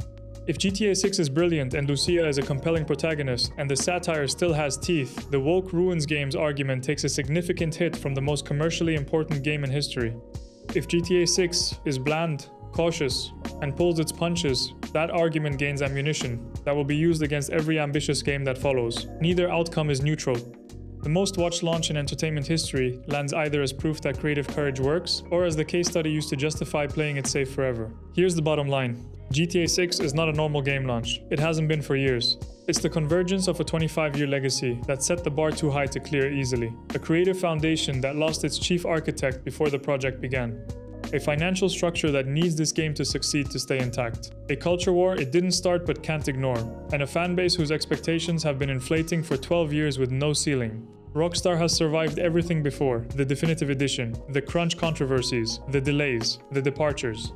If GTA 6 is brilliant and Lucia is a compelling protagonist, and the satire still has teeth, the woke ruins games argument takes a significant hit from the most commercially important game in history. If GTA 6 is bland, cautious, and pulls its punches, that argument gains ammunition that will be used against every ambitious game that follows. Neither outcome is neutral. The most watched launch in entertainment history lands either as proof that creative courage works, or as the case study used to justify playing it safe forever. Here's the bottom line. GTA 6 is not a normal game launch. It hasn't been for years. It's the convergence of a 25-year legacy that set the bar too high to clear easily. A creative foundation that lost its chief architect before the project began. A financial structure that needs this game to succeed to stay intact. A culture war it didn't start but can't ignore. And a fanbase whose expectations have been inflating for 12 years with no ceiling. Rockstar has survived everything before. The definitive edition, the crunch controversies, the delays, the departures.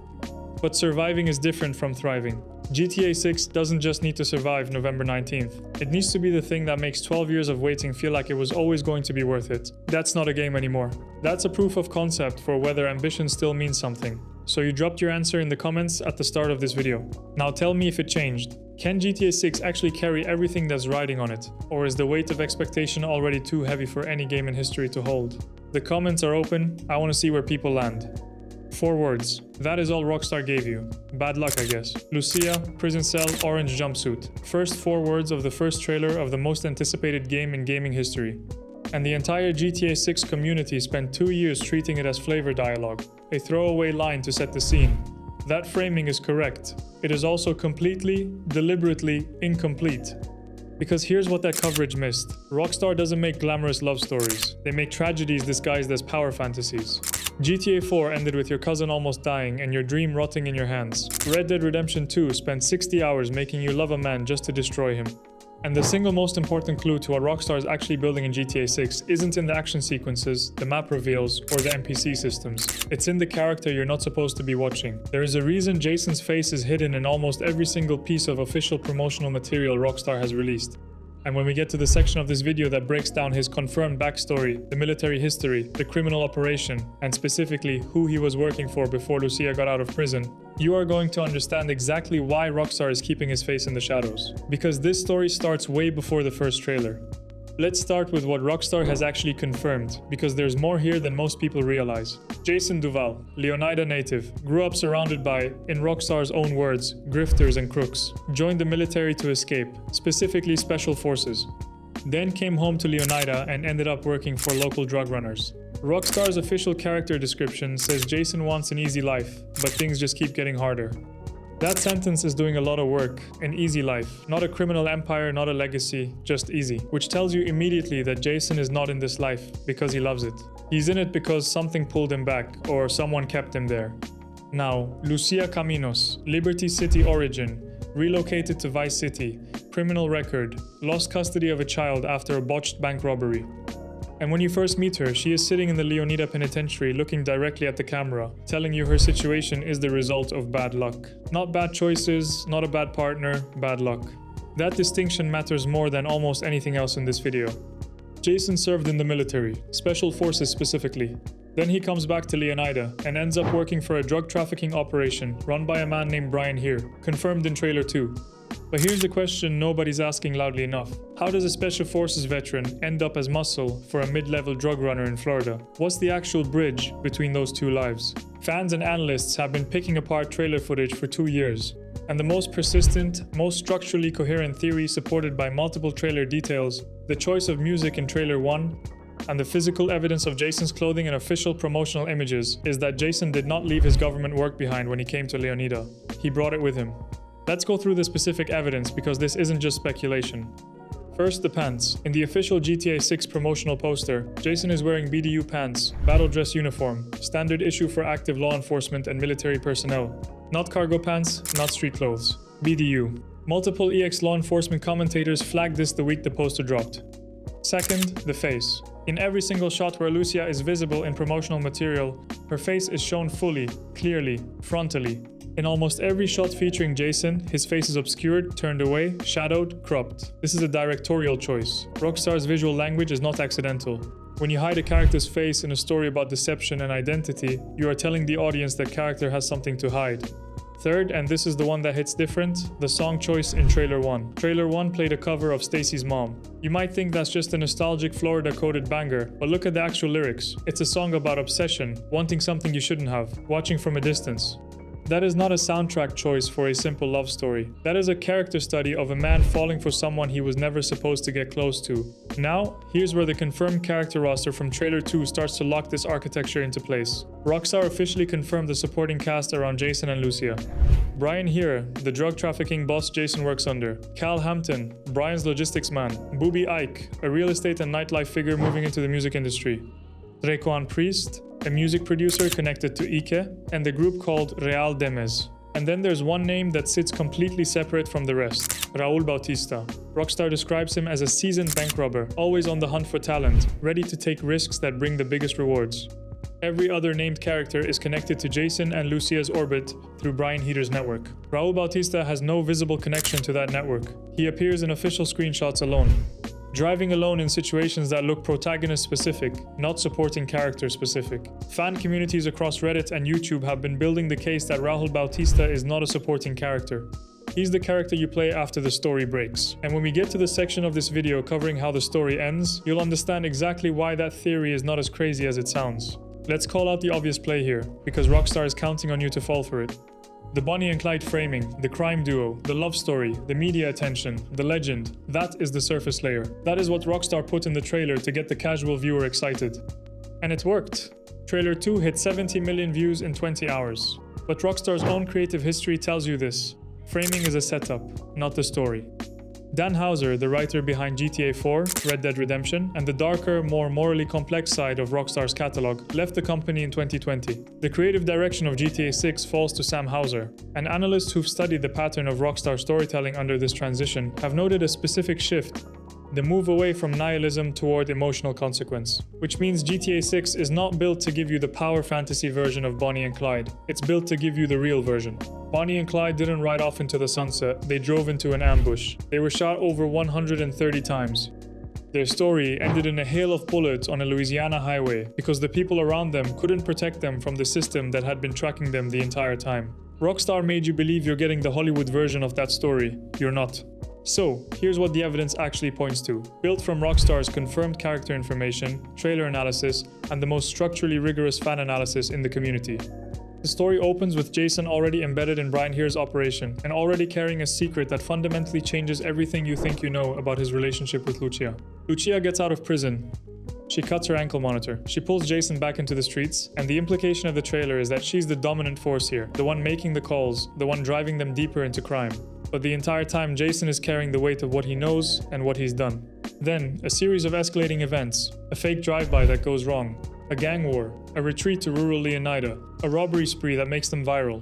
But surviving is different from thriving. GTA 6 doesn't just need to survive November 19th. It needs to be the thing that makes 12 years of waiting feel like it was always going to be worth it. That's not a game anymore. That's a proof of concept for whether ambition still means something. So you dropped your answer in the comments at the start of this video. Now tell me if it changed. Can GTA 6 actually carry everything that's riding on it? Or is the weight of expectation already too heavy for any game in history to hold? The comments are open, I want to see where people land. 4 words. That is all Rockstar gave you. Bad luck, I guess. Lucia, prison cell, orange jumpsuit. First 4 words of the first trailer of the most anticipated game in gaming history. And the entire GTA 6 community spent 2 years treating it as flavor dialogue, a throwaway line to set the scene. That framing is correct. It is also completely, deliberately incomplete. Because here's what that coverage missed. Rockstar doesn't make glamorous love stories. They make tragedies disguised as power fantasies. GTA 4 ended with your cousin almost dying and your dream rotting in your hands. Red Dead Redemption 2 spent 60 hours making you love a man just to destroy him. And the single most important clue to what Rockstar is actually building in GTA 6 isn't in the action sequences, the map reveals, or the NPC systems. It's in the character you're not supposed to be watching. There is a reason Jason's face is hidden in almost every single piece of official promotional material Rockstar has released. And when we get to the section of this video that breaks down his confirmed backstory, the military history, the criminal operation, and specifically who he was working for before Lucia got out of prison, you are going to understand exactly why Rockstar is keeping his face in the shadows. Because this story starts way before the first trailer. Let's start with what Rockstar has actually confirmed, because there's more here than most people realize. Jason Duval, Leonida native, grew up surrounded by, in Rockstar's own words, grifters and crooks. Joined the military to escape, specifically Special Forces. Then came home to Leonida and ended up working for local drug runners. Rockstar's official character description says Jason wants an easy life, but things just keep getting harder. That sentence is doing a lot of work. An easy life. Not a criminal empire, not a legacy, just easy. Which tells you immediately that Jason is not in this life because he loves it. He's in it because something pulled him back, or someone kept him there. Now, Lucia Caminos, Liberty City origin, relocated to Vice City, criminal record, lost custody of a child after a botched bank robbery. And when you first meet her, she is sitting in the Leonida Penitentiary looking directly at the camera, telling you her situation is the result of bad luck. Not bad choices, not a bad partner, bad luck. That distinction matters more than almost anything else in this video. Jason served in the military, Special Forces specifically. Then he comes back to Leonida and ends up working for a drug trafficking operation run by a man named Brian here, confirmed in trailer 2. But here's the question nobody's asking loudly enough. How does a Special Forces veteran end up as muscle for a mid-level drug runner in Florida? What's the actual bridge between those two lives? Fans and analysts have been picking apart trailer footage for 2 years. And the most persistent, most structurally coherent theory supported by multiple trailer details, the choice of music in trailer 1, and the physical evidence of Jason's clothing and official promotional images is that Jason did not leave his government work behind when he came to Leonida. He brought it with him. Let's go through the specific evidence because this isn't just speculation. First, the pants. In the official GTA 6 promotional poster, Jason is wearing BDU pants, battle dress uniform, standard issue for active law enforcement and military personnel. Not cargo pants, not street clothes. BDU. Multiple EX law enforcement commentators flagged this the week the poster dropped. Second, the face. In every single shot where Lucia is visible in promotional material, her face is shown fully, clearly, frontally. In almost every shot featuring Jason, his face is obscured, turned away, shadowed, cropped. This is a directorial choice. Rockstar's visual language is not accidental. When you hide a character's face in a story about deception and identity, you are telling the audience that character has something to hide. Third, and this is the one that hits different, the song choice in Trailer 1. Trailer 1 played a cover of Stacy's Mom. You might think that's just a nostalgic Florida-coded banger, but look at the actual lyrics. It's a song about obsession, wanting something you shouldn't have, watching from a distance. That is not a soundtrack choice for a simple love story. That is a character study of a man falling for someone he was never supposed to get close to. Now, here's where the confirmed character roster from Trailer 2 starts to lock this architecture into place. Rockstar officially confirmed the supporting cast around Jason and Lucia. Brian Here, the drug trafficking boss Jason works under. Cal Hampton, Brian's logistics man. Booby Ike, a real estate and nightlife figure moving into the music industry. Requan Priest, a music producer connected to Ike, and the group called Real Demes. And then there's one name that sits completely separate from the rest, Raul Bautista. Rockstar describes him as a seasoned bank robber, always on the hunt for talent, ready to take risks that bring the biggest rewards. Every other named character is connected to Jason and Lucia's orbit through Brian Heater's network. Raul Bautista has no visible connection to that network. He appears in official screenshots alone. Driving alone in situations that look protagonist-specific, not supporting character-specific. Fan communities across Reddit and YouTube have been building the case that Raul Bautista is not a supporting character. He's the character you play after the story breaks. And when we get to the section of this video covering how the story ends, you'll understand exactly why that theory is not as crazy as it sounds. Let's call out the obvious play here, because Rockstar is counting on you to fall for it. The Bonnie and Clyde framing, the crime duo, the love story, the media attention, the legend, that is the surface layer. That is what Rockstar put in the trailer to get the casual viewer excited. And it worked. Trailer 2 hit 70 million views in 20 hours. But Rockstar's own creative history tells you this. Framing is a setup, not the story. Dan Houser, the writer behind GTA 4, Red Dead Redemption, and the darker, more morally complex side of Rockstar's catalog, left the company in 2020. The creative direction of GTA 6 falls to Sam Houser, and analysts who've studied the pattern of Rockstar storytelling under this transition have noted a specific shift: the move away from nihilism toward emotional consequence. Which means GTA 6 is not built to give you the power fantasy version of Bonnie and Clyde, it's built to give you the real version. Bonnie and Clyde didn't ride off into the sunset, they drove into an ambush. They were shot over 130 times. Their story ended in a hail of bullets on a Louisiana highway because the people around them couldn't protect them from the system that had been tracking them the entire time. Rockstar made you believe you're getting the Hollywood version of that story. You're not. So, here's what the evidence actually points to. Built from Rockstar's confirmed character information, trailer analysis, and the most structurally rigorous fan analysis in the community. The story opens with Jason already embedded in Brian Here's operation, and already carrying a secret that fundamentally changes everything you think you know about his relationship with Lucia. Lucia gets out of prison. She cuts her ankle monitor. She pulls Jason back into the streets, and the implication of the trailer is that she's the dominant force here, the one making the calls, the one driving them deeper into crime. But the entire time, Jason is carrying the weight of what he knows and what he's done. Then, a series of escalating events, a fake drive-by that goes wrong, a gang war, a retreat to rural Leonida, a robbery spree that makes them viral,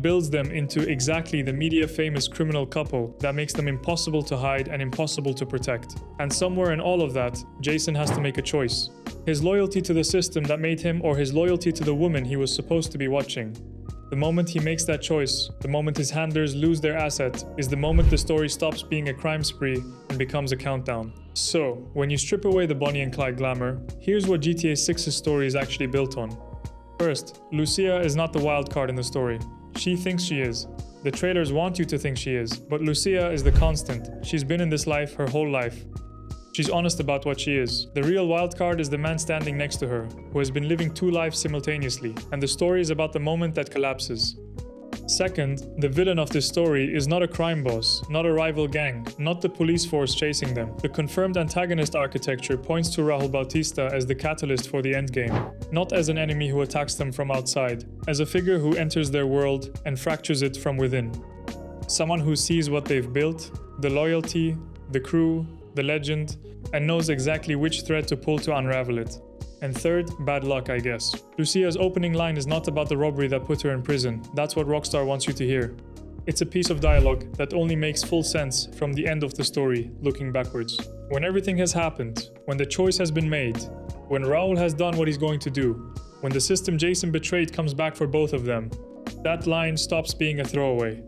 builds them into exactly the media-famous criminal couple that makes them impossible to hide and impossible to protect. And somewhere in all of that, Jason has to make a choice. His loyalty to the system that made him, or his loyalty to the woman he was supposed to be watching. The moment he makes that choice, the moment his handlers lose their asset, is the moment the story stops being a crime spree and becomes a countdown. So, when you strip away the Bonnie and Clyde glamour, here's what GTA 6's story is actually built on. First, Lucia is not the wild card in the story. She thinks she is. The trailers want you to think she is, but Lucia is the constant. She's been in this life her whole life. She's honest about what she is. The real wildcard is the man standing next to her, who has been living two lives simultaneously, and the story is about the moment that collapses. Second, the villain of this story is not a crime boss, not a rival gang, not the police force chasing them. The confirmed antagonist architecture points to Raul Bautista as the catalyst for the endgame, not as an enemy who attacks them from outside, as a figure who enters their world and fractures it from within. Someone who sees what they've built, the loyalty, the crew, the legend, and knows exactly which thread to pull to unravel it. And third, bad luck, I guess. Lucia's opening line is not about the robbery that put her in prison. That's what Rockstar wants you to hear. It's a piece of dialogue that only makes full sense from the end of the story, looking backwards. When everything has happened, when the choice has been made, when Raul has done what he's going to do, when the system Jason betrayed comes back for both of them, that line stops being a throwaway.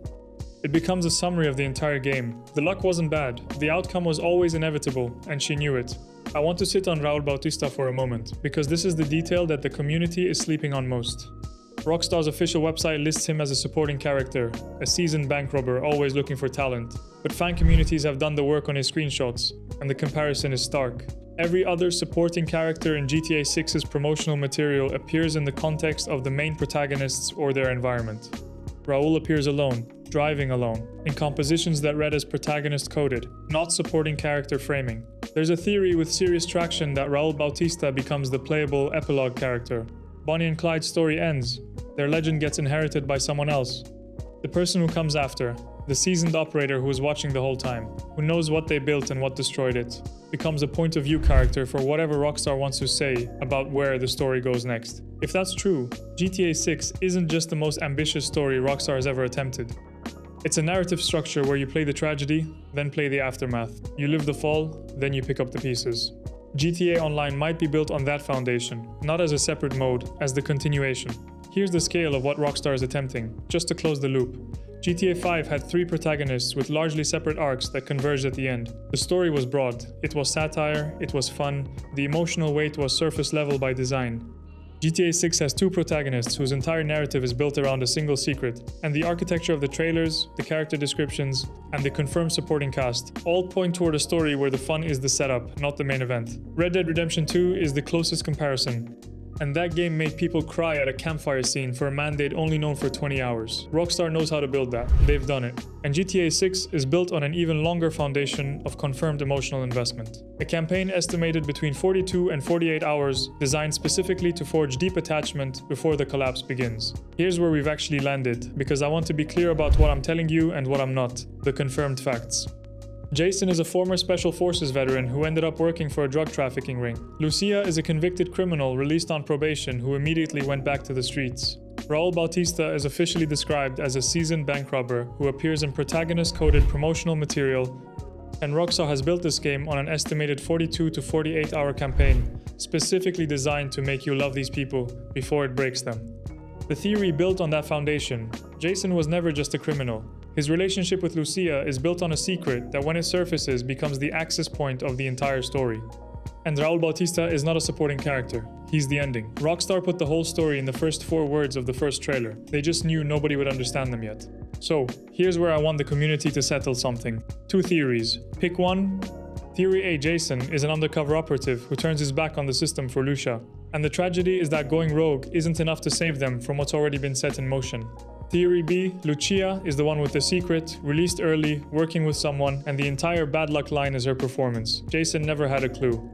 It becomes a summary of the entire game. The luck wasn't bad, the outcome was always inevitable, and she knew it. I want to sit on Raul Bautista for a moment, because this is the detail that the community is sleeping on most. Rockstar's official website lists him as a supporting character, a seasoned bank robber always looking for talent. But fan communities have done the work on his screenshots, and the comparison is stark. Every other supporting character in GTA 6's promotional material appears in the context of the main protagonists or their environment. Raul appears alone, driving alone, in compositions that read as protagonist coded, not supporting character framing. There's a theory with serious traction that Raul Bautista becomes the playable epilogue character. Bonnie and Clyde's story ends. Their legend gets inherited by someone else. The person who comes after, the seasoned operator who was watching the whole time, who knows what they built and what destroyed it, becomes a point of view character for whatever Rockstar wants to say about where the story goes next. If that's true, GTA 6 isn't just the most ambitious story Rockstar has ever attempted. It's a narrative structure where you play the tragedy, then play the aftermath. You live the fall, then you pick up the pieces. GTA Online might be built on that foundation, not as a separate mode, as the continuation. Here's the scale of what Rockstar is attempting, just to close the loop. GTA 5 had 3 protagonists with largely separate arcs that converged at the end. The story was broad, it was satire, it was fun, the emotional weight was surface level by design. GTA 6 has two protagonists whose entire narrative is built around a single secret, and the architecture of the trailers, the character descriptions, and the confirmed supporting cast all point toward a story where the fun is the setup, not the main event. Red Dead Redemption 2 is the closest comparison, and that game made people cry at a campfire scene for a man they'd only known for 20 hours. Rockstar knows how to build that. They've done it. And GTA 6 is built on an even longer foundation of confirmed emotional investment. A campaign estimated between 42 and 48 hours, designed specifically to forge deep attachment before the collapse begins. Here's where we've actually landed, because I want to be clear about what I'm telling you and what I'm not, the confirmed facts. Jason is a former Special Forces veteran who ended up working for a drug trafficking ring. Lucia is a convicted criminal released on probation who immediately went back to the streets. Raul Bautista is officially described as a seasoned bank robber who appears in protagonist-coded promotional material, and Rockstar has built this game on an estimated 42 to 48 hour campaign, specifically designed to make you love these people before it breaks them. The theory built on that foundation: Jason was never just a criminal. His relationship with Lucia is built on a secret that when it surfaces becomes the axis point of the entire story. And Raul Bautista is not a supporting character, he's the ending. Rockstar put the whole story in the first 4 words of the first trailer. They just knew nobody would understand them yet. So, here's where I want the community to settle something. 2 theories. Pick one. Theory A: Jason is an undercover operative who turns his back on the system for Lucia. And the tragedy is that going rogue isn't enough to save them from what's already been set in motion. Theory B: Lucia is the one with the secret, released early, working with someone, and the entire bad luck line is her performance. Jason never had a clue.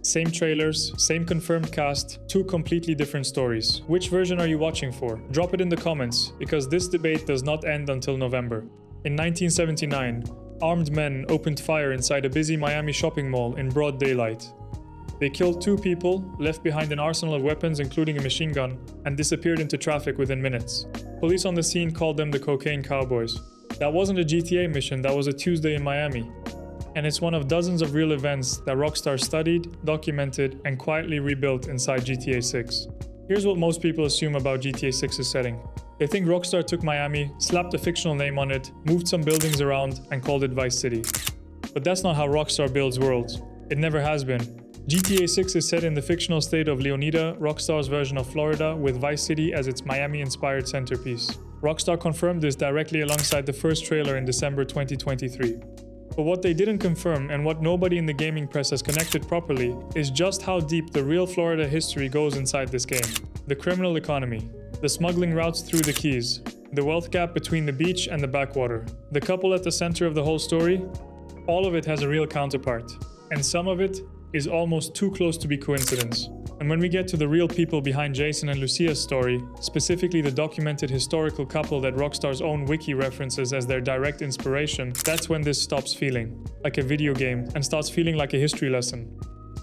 Same trailers, same confirmed cast, 2 completely different stories. Which version are you watching for? Drop it in the comments, because this debate does not end until November. In 1979, armed men opened fire inside a busy Miami shopping mall in broad daylight. They killed 2 people, left behind an arsenal of weapons including a machine gun, and disappeared into traffic within minutes. Police on the scene called them the Cocaine Cowboys. That wasn't a GTA mission, that was a Tuesday in Miami. And it's one of dozens of real events that Rockstar studied, documented, and quietly rebuilt inside GTA 6. Here's what most people assume about GTA 6's setting. They think Rockstar took Miami, slapped a fictional name on it, moved some buildings around, and called it Vice City. But that's not how Rockstar builds worlds. It never has been. GTA 6 is set in the fictional state of Leonida, Rockstar's version of Florida, with Vice City as its Miami-inspired centerpiece. Rockstar confirmed this directly alongside the first trailer in December 2023. But what they didn't confirm, and what nobody in the gaming press has connected properly, is just how deep the real Florida history goes inside this game. The criminal economy, the smuggling routes through the Keys, the wealth gap between the beach and the backwater, the couple at the center of the whole story, all of it has a real counterpart. And some of it is almost too close to be coincidence. And when we get to the real people behind Jason and Lucia's story, specifically the documented historical couple that Rockstar's own wiki references as their direct inspiration, that's when this stops feeling like a video game and starts feeling like a history lesson.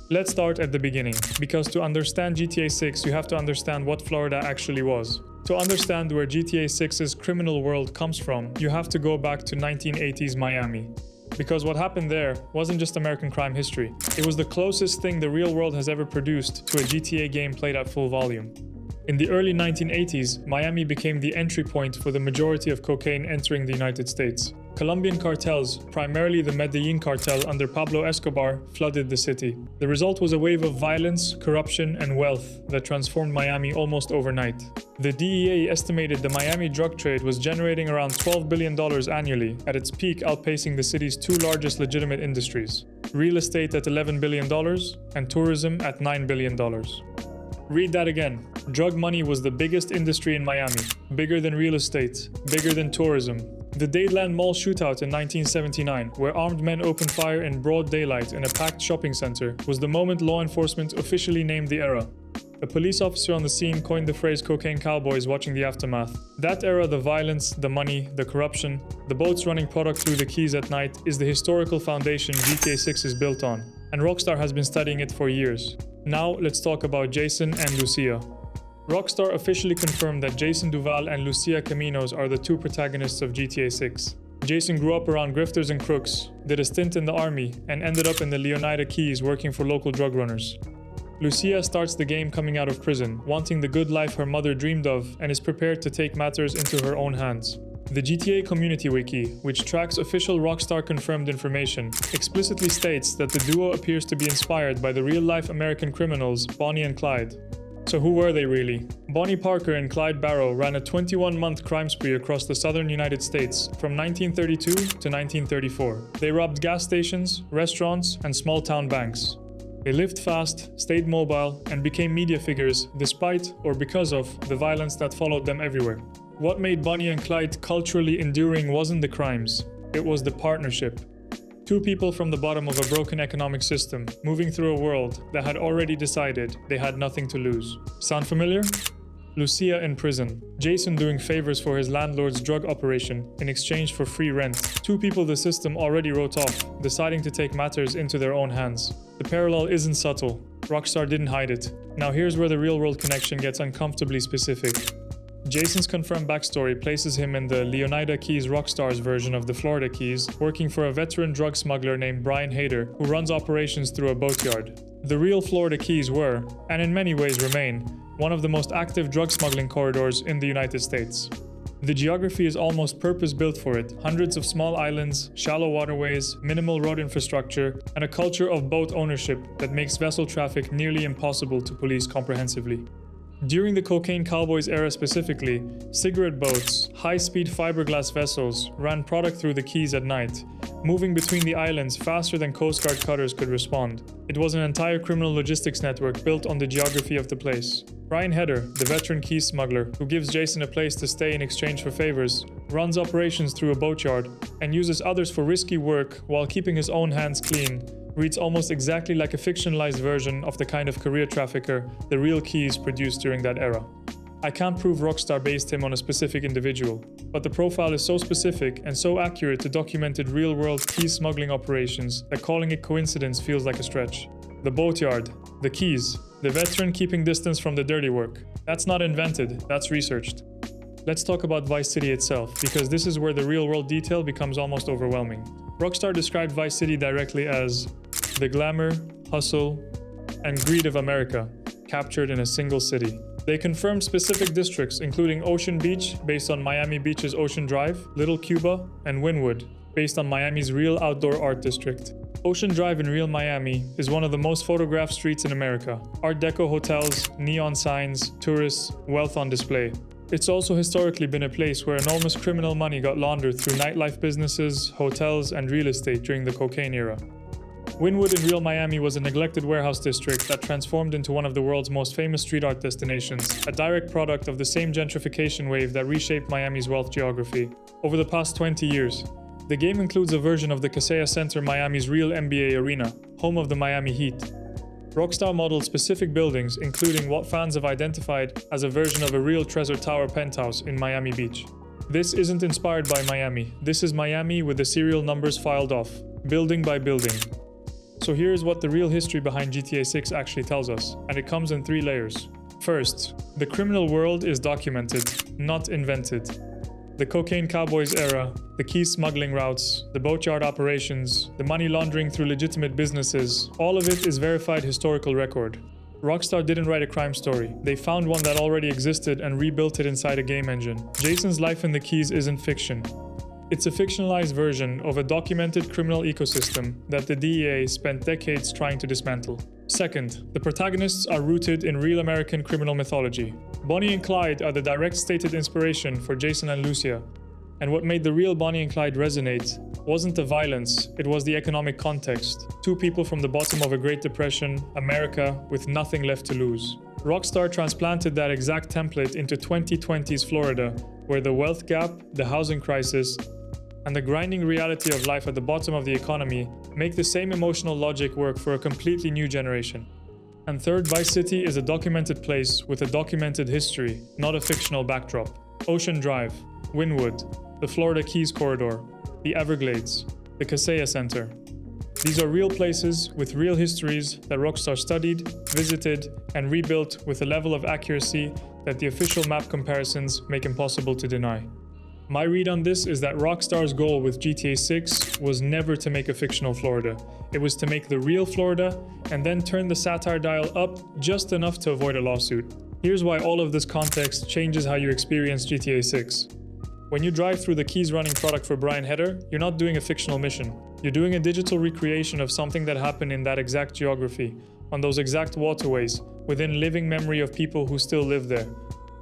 Let's start at the beginning, because to understand GTA 6 you have to understand what Florida actually was. To understand where GTA 6's criminal world comes from, you have to go back to 1980s Miami. Because what happened there wasn't just American crime history. It was the closest thing the real world has ever produced to a GTA game played at full volume. In the early 1980s, Miami became the entry point for the majority of cocaine entering the United States. Colombian cartels, primarily the Medellin cartel under Pablo Escobar, flooded the city. The result was a wave of violence, corruption, and wealth that transformed Miami almost overnight. The DEA estimated the Miami drug trade was generating around $12 billion annually, at its peak outpacing the city's 2 largest legitimate industries: real estate at $11 billion and tourism at $9 billion. Read that again. Drug money was the biggest industry in Miami, bigger than real estate, bigger than tourism. The Dadeland Mall shootout in 1979, where armed men opened fire in broad daylight in a packed shopping center, was the moment law enforcement officially named the era. A police officer on the scene coined the phrase "cocaine cowboys" watching the aftermath. That era, the violence, the money, the corruption, the boats running product through the Keys at night, is the historical foundation GTA 6 is built on, and Rockstar has been studying it for years. Now let's talk about Jason and Lucia. Rockstar officially confirmed that Jason Duval and Lucia Caminos are the 2 protagonists of GTA 6. Jason grew up around grifters and crooks, did a stint in the army, and ended up in the Leonida Keys working for local drug runners. Lucia starts the game coming out of prison, wanting the good life her mother dreamed of, and is prepared to take matters into her own hands. The GTA Community Wiki, which tracks official Rockstar-confirmed information, explicitly states that the duo appears to be inspired by the real-life American criminals Bonnie and Clyde. So who were they really? Bonnie Parker and Clyde Barrow ran a 21-month crime spree across the southern United States from 1932 to 1934. They robbed gas stations, restaurants, and small-town banks. They lived fast, stayed mobile, and became media figures despite or because of the violence that followed them everywhere. What made Bonnie and Clyde culturally enduring wasn't the crimes, it was the partnership. Two people from the bottom of a broken economic system, moving through a world that had already decided they had nothing to lose. Sound familiar? Lucia in prison, Jason doing favors for his landlord's drug operation in exchange for free rent. Two people the system already wrote off, deciding to take matters into their own hands. The parallel isn't subtle. Rockstar didn't hide it. Now here's where the real-world connection gets uncomfortably specific. Jason's confirmed backstory places him in the Leonida Keys Rockstar's version of the Florida Keys, working for a veteran drug smuggler named Brian Hader, who runs operations through a boatyard. The real Florida Keys were, and in many ways remain, one of the most active drug smuggling corridors in the United States. The geography is almost purpose-built for it, hundreds of small islands, shallow waterways, minimal road infrastructure, and a culture of boat ownership that makes vessel traffic nearly impossible to police comprehensively. During the Cocaine Cowboys era specifically, cigarette boats, high-speed fiberglass vessels ran product through the Keys at night, moving between the islands faster than Coast Guard cutters could respond. It was an entire criminal logistics network built on the geography of the place. Brian Hader, the veteran Keys smuggler, who gives Jason a place to stay in exchange for favors, runs operations through a boatyard, and uses others for risky work while keeping his own hands clean, reads almost exactly like a fictionalized version of the kind of career trafficker the real Keys produced during that era. I can't prove Rockstar based him on a specific individual, but the profile is so specific and so accurate to documented real-world Keys smuggling operations that calling it coincidence feels like a stretch. The boatyard, the Keys, the veteran keeping distance from the dirty work. That's not invented, that's researched. Let's talk about Vice City itself, because this is where the real-world detail becomes almost overwhelming. Rockstar described Vice City directly as the glamour, hustle, and greed of America, captured in a single city. They confirmed specific districts, including Ocean Beach, based on Miami Beach's Ocean Drive, Little Cuba, and Wynwood, based on Miami's Real Outdoor Art District. Ocean Drive in Real Miami is one of the most photographed streets in America. Art Deco hotels, neon signs, tourists, wealth on display. It's also historically been a place where enormous criminal money got laundered through nightlife businesses, hotels, and real estate during the cocaine era. Wynwood in Real Miami was a neglected warehouse district that transformed into one of the world's most famous street art destinations, a direct product of the same gentrification wave that reshaped Miami's wealth geography. Over the past 20 years, the game includes a version of the Kaseya Center, Miami's real NBA arena, home of the Miami Heat. Rockstar modeled specific buildings, including what fans have identified as a version of a real Treasure Tower penthouse in Miami Beach. This isn't inspired by Miami. This is Miami with the serial numbers filed off, building by building. So here's what the real history behind GTA 6 actually tells us, and it comes in 3 layers. First, the criminal world is documented, not invented. The Cocaine Cowboys era, the Keys smuggling routes, the boatyard operations, the money laundering through legitimate businesses, all of it is verified historical record. Rockstar didn't write a crime story. They found one that already existed and rebuilt it inside a game engine. Jason's life in the Keys isn't fiction. It's a fictionalized version of a documented criminal ecosystem that the DEA spent decades trying to dismantle. Second, the protagonists are rooted in real American criminal mythology. Bonnie and Clyde are the direct stated inspiration for Jason and Lucia. And what made the real Bonnie and Clyde resonate wasn't the violence, it was the economic context. 2 people from the bottom of a Great Depression, America, with nothing left to lose. Rockstar transplanted that exact template into 2020's Florida, where the wealth gap, the housing crisis, and the grinding reality of life at the bottom of the economy make the same emotional logic work for a completely new generation. And third, Vice City is a documented place with a documented history, not a fictional backdrop. Ocean Drive, Wynwood, the Florida Keys Corridor, the Everglades, the Kaseya Center. These are real places with real histories that Rockstar studied, visited, and rebuilt with a level of accuracy that the official map comparisons make impossible to deny. My read on this is that Rockstar's goal with GTA 6 was never to make a fictional Florida. It was to make the real Florida and then turn the satire dial up just enough to avoid a lawsuit. Here's why all of this context changes how you experience GTA 6. When you drive through the Keys running product for Brian Hader, you're not doing a fictional mission. You're doing a digital recreation of something that happened in that exact geography. on those exact waterways, within living memory of people who still live there.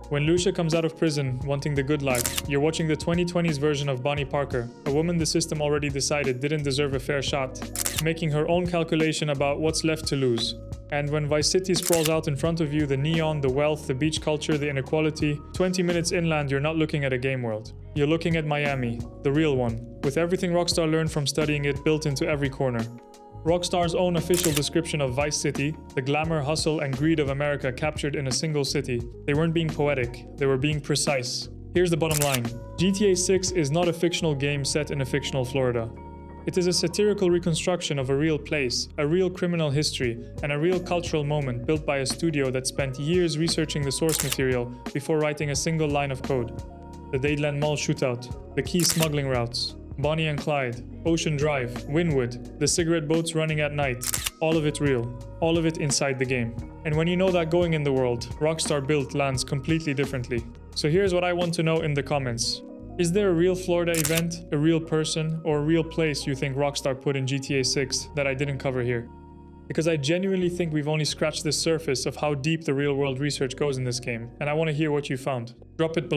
When Lucia comes out of prison, wanting the good life, you're watching the 2020s version of Bonnie Parker, a woman the system already decided didn't deserve a fair shot, making her own calculation about what's left to lose. And when Vice City sprawls out in front of you, the neon, the wealth, the beach culture, the inequality, 20 minutes inland, you're not looking at a game world. You're looking at Miami, the real one, with everything Rockstar learned from studying it built into every corner. Rockstar's own official description of Vice City, the glamour, hustle, and greed of America captured in a single city. They weren't being poetic, they were being precise. Here's the bottom line. GTA 6 is not a fictional game set in a fictional Florida. It is a satirical reconstruction of a real place, a real criminal history, and a real cultural moment built by a studio that spent years researching the source material before writing a single line of code. The Dadeland Mall shootout, the key smuggling routes, Bonnie and Clyde, Ocean Drive, Wynwood, the cigarette boats running at night, all of it real, all of it inside the game. And when you know that going in the world, Rockstar built lands completely differently. So here's what I want to know in the comments. Is there a real Florida event, a real person, or a real place you think Rockstar put in GTA 6 that I didn't cover here? Because I genuinely think we've only scratched the surface of how deep the real world research goes in this game, and I want to hear what you found. Drop it below.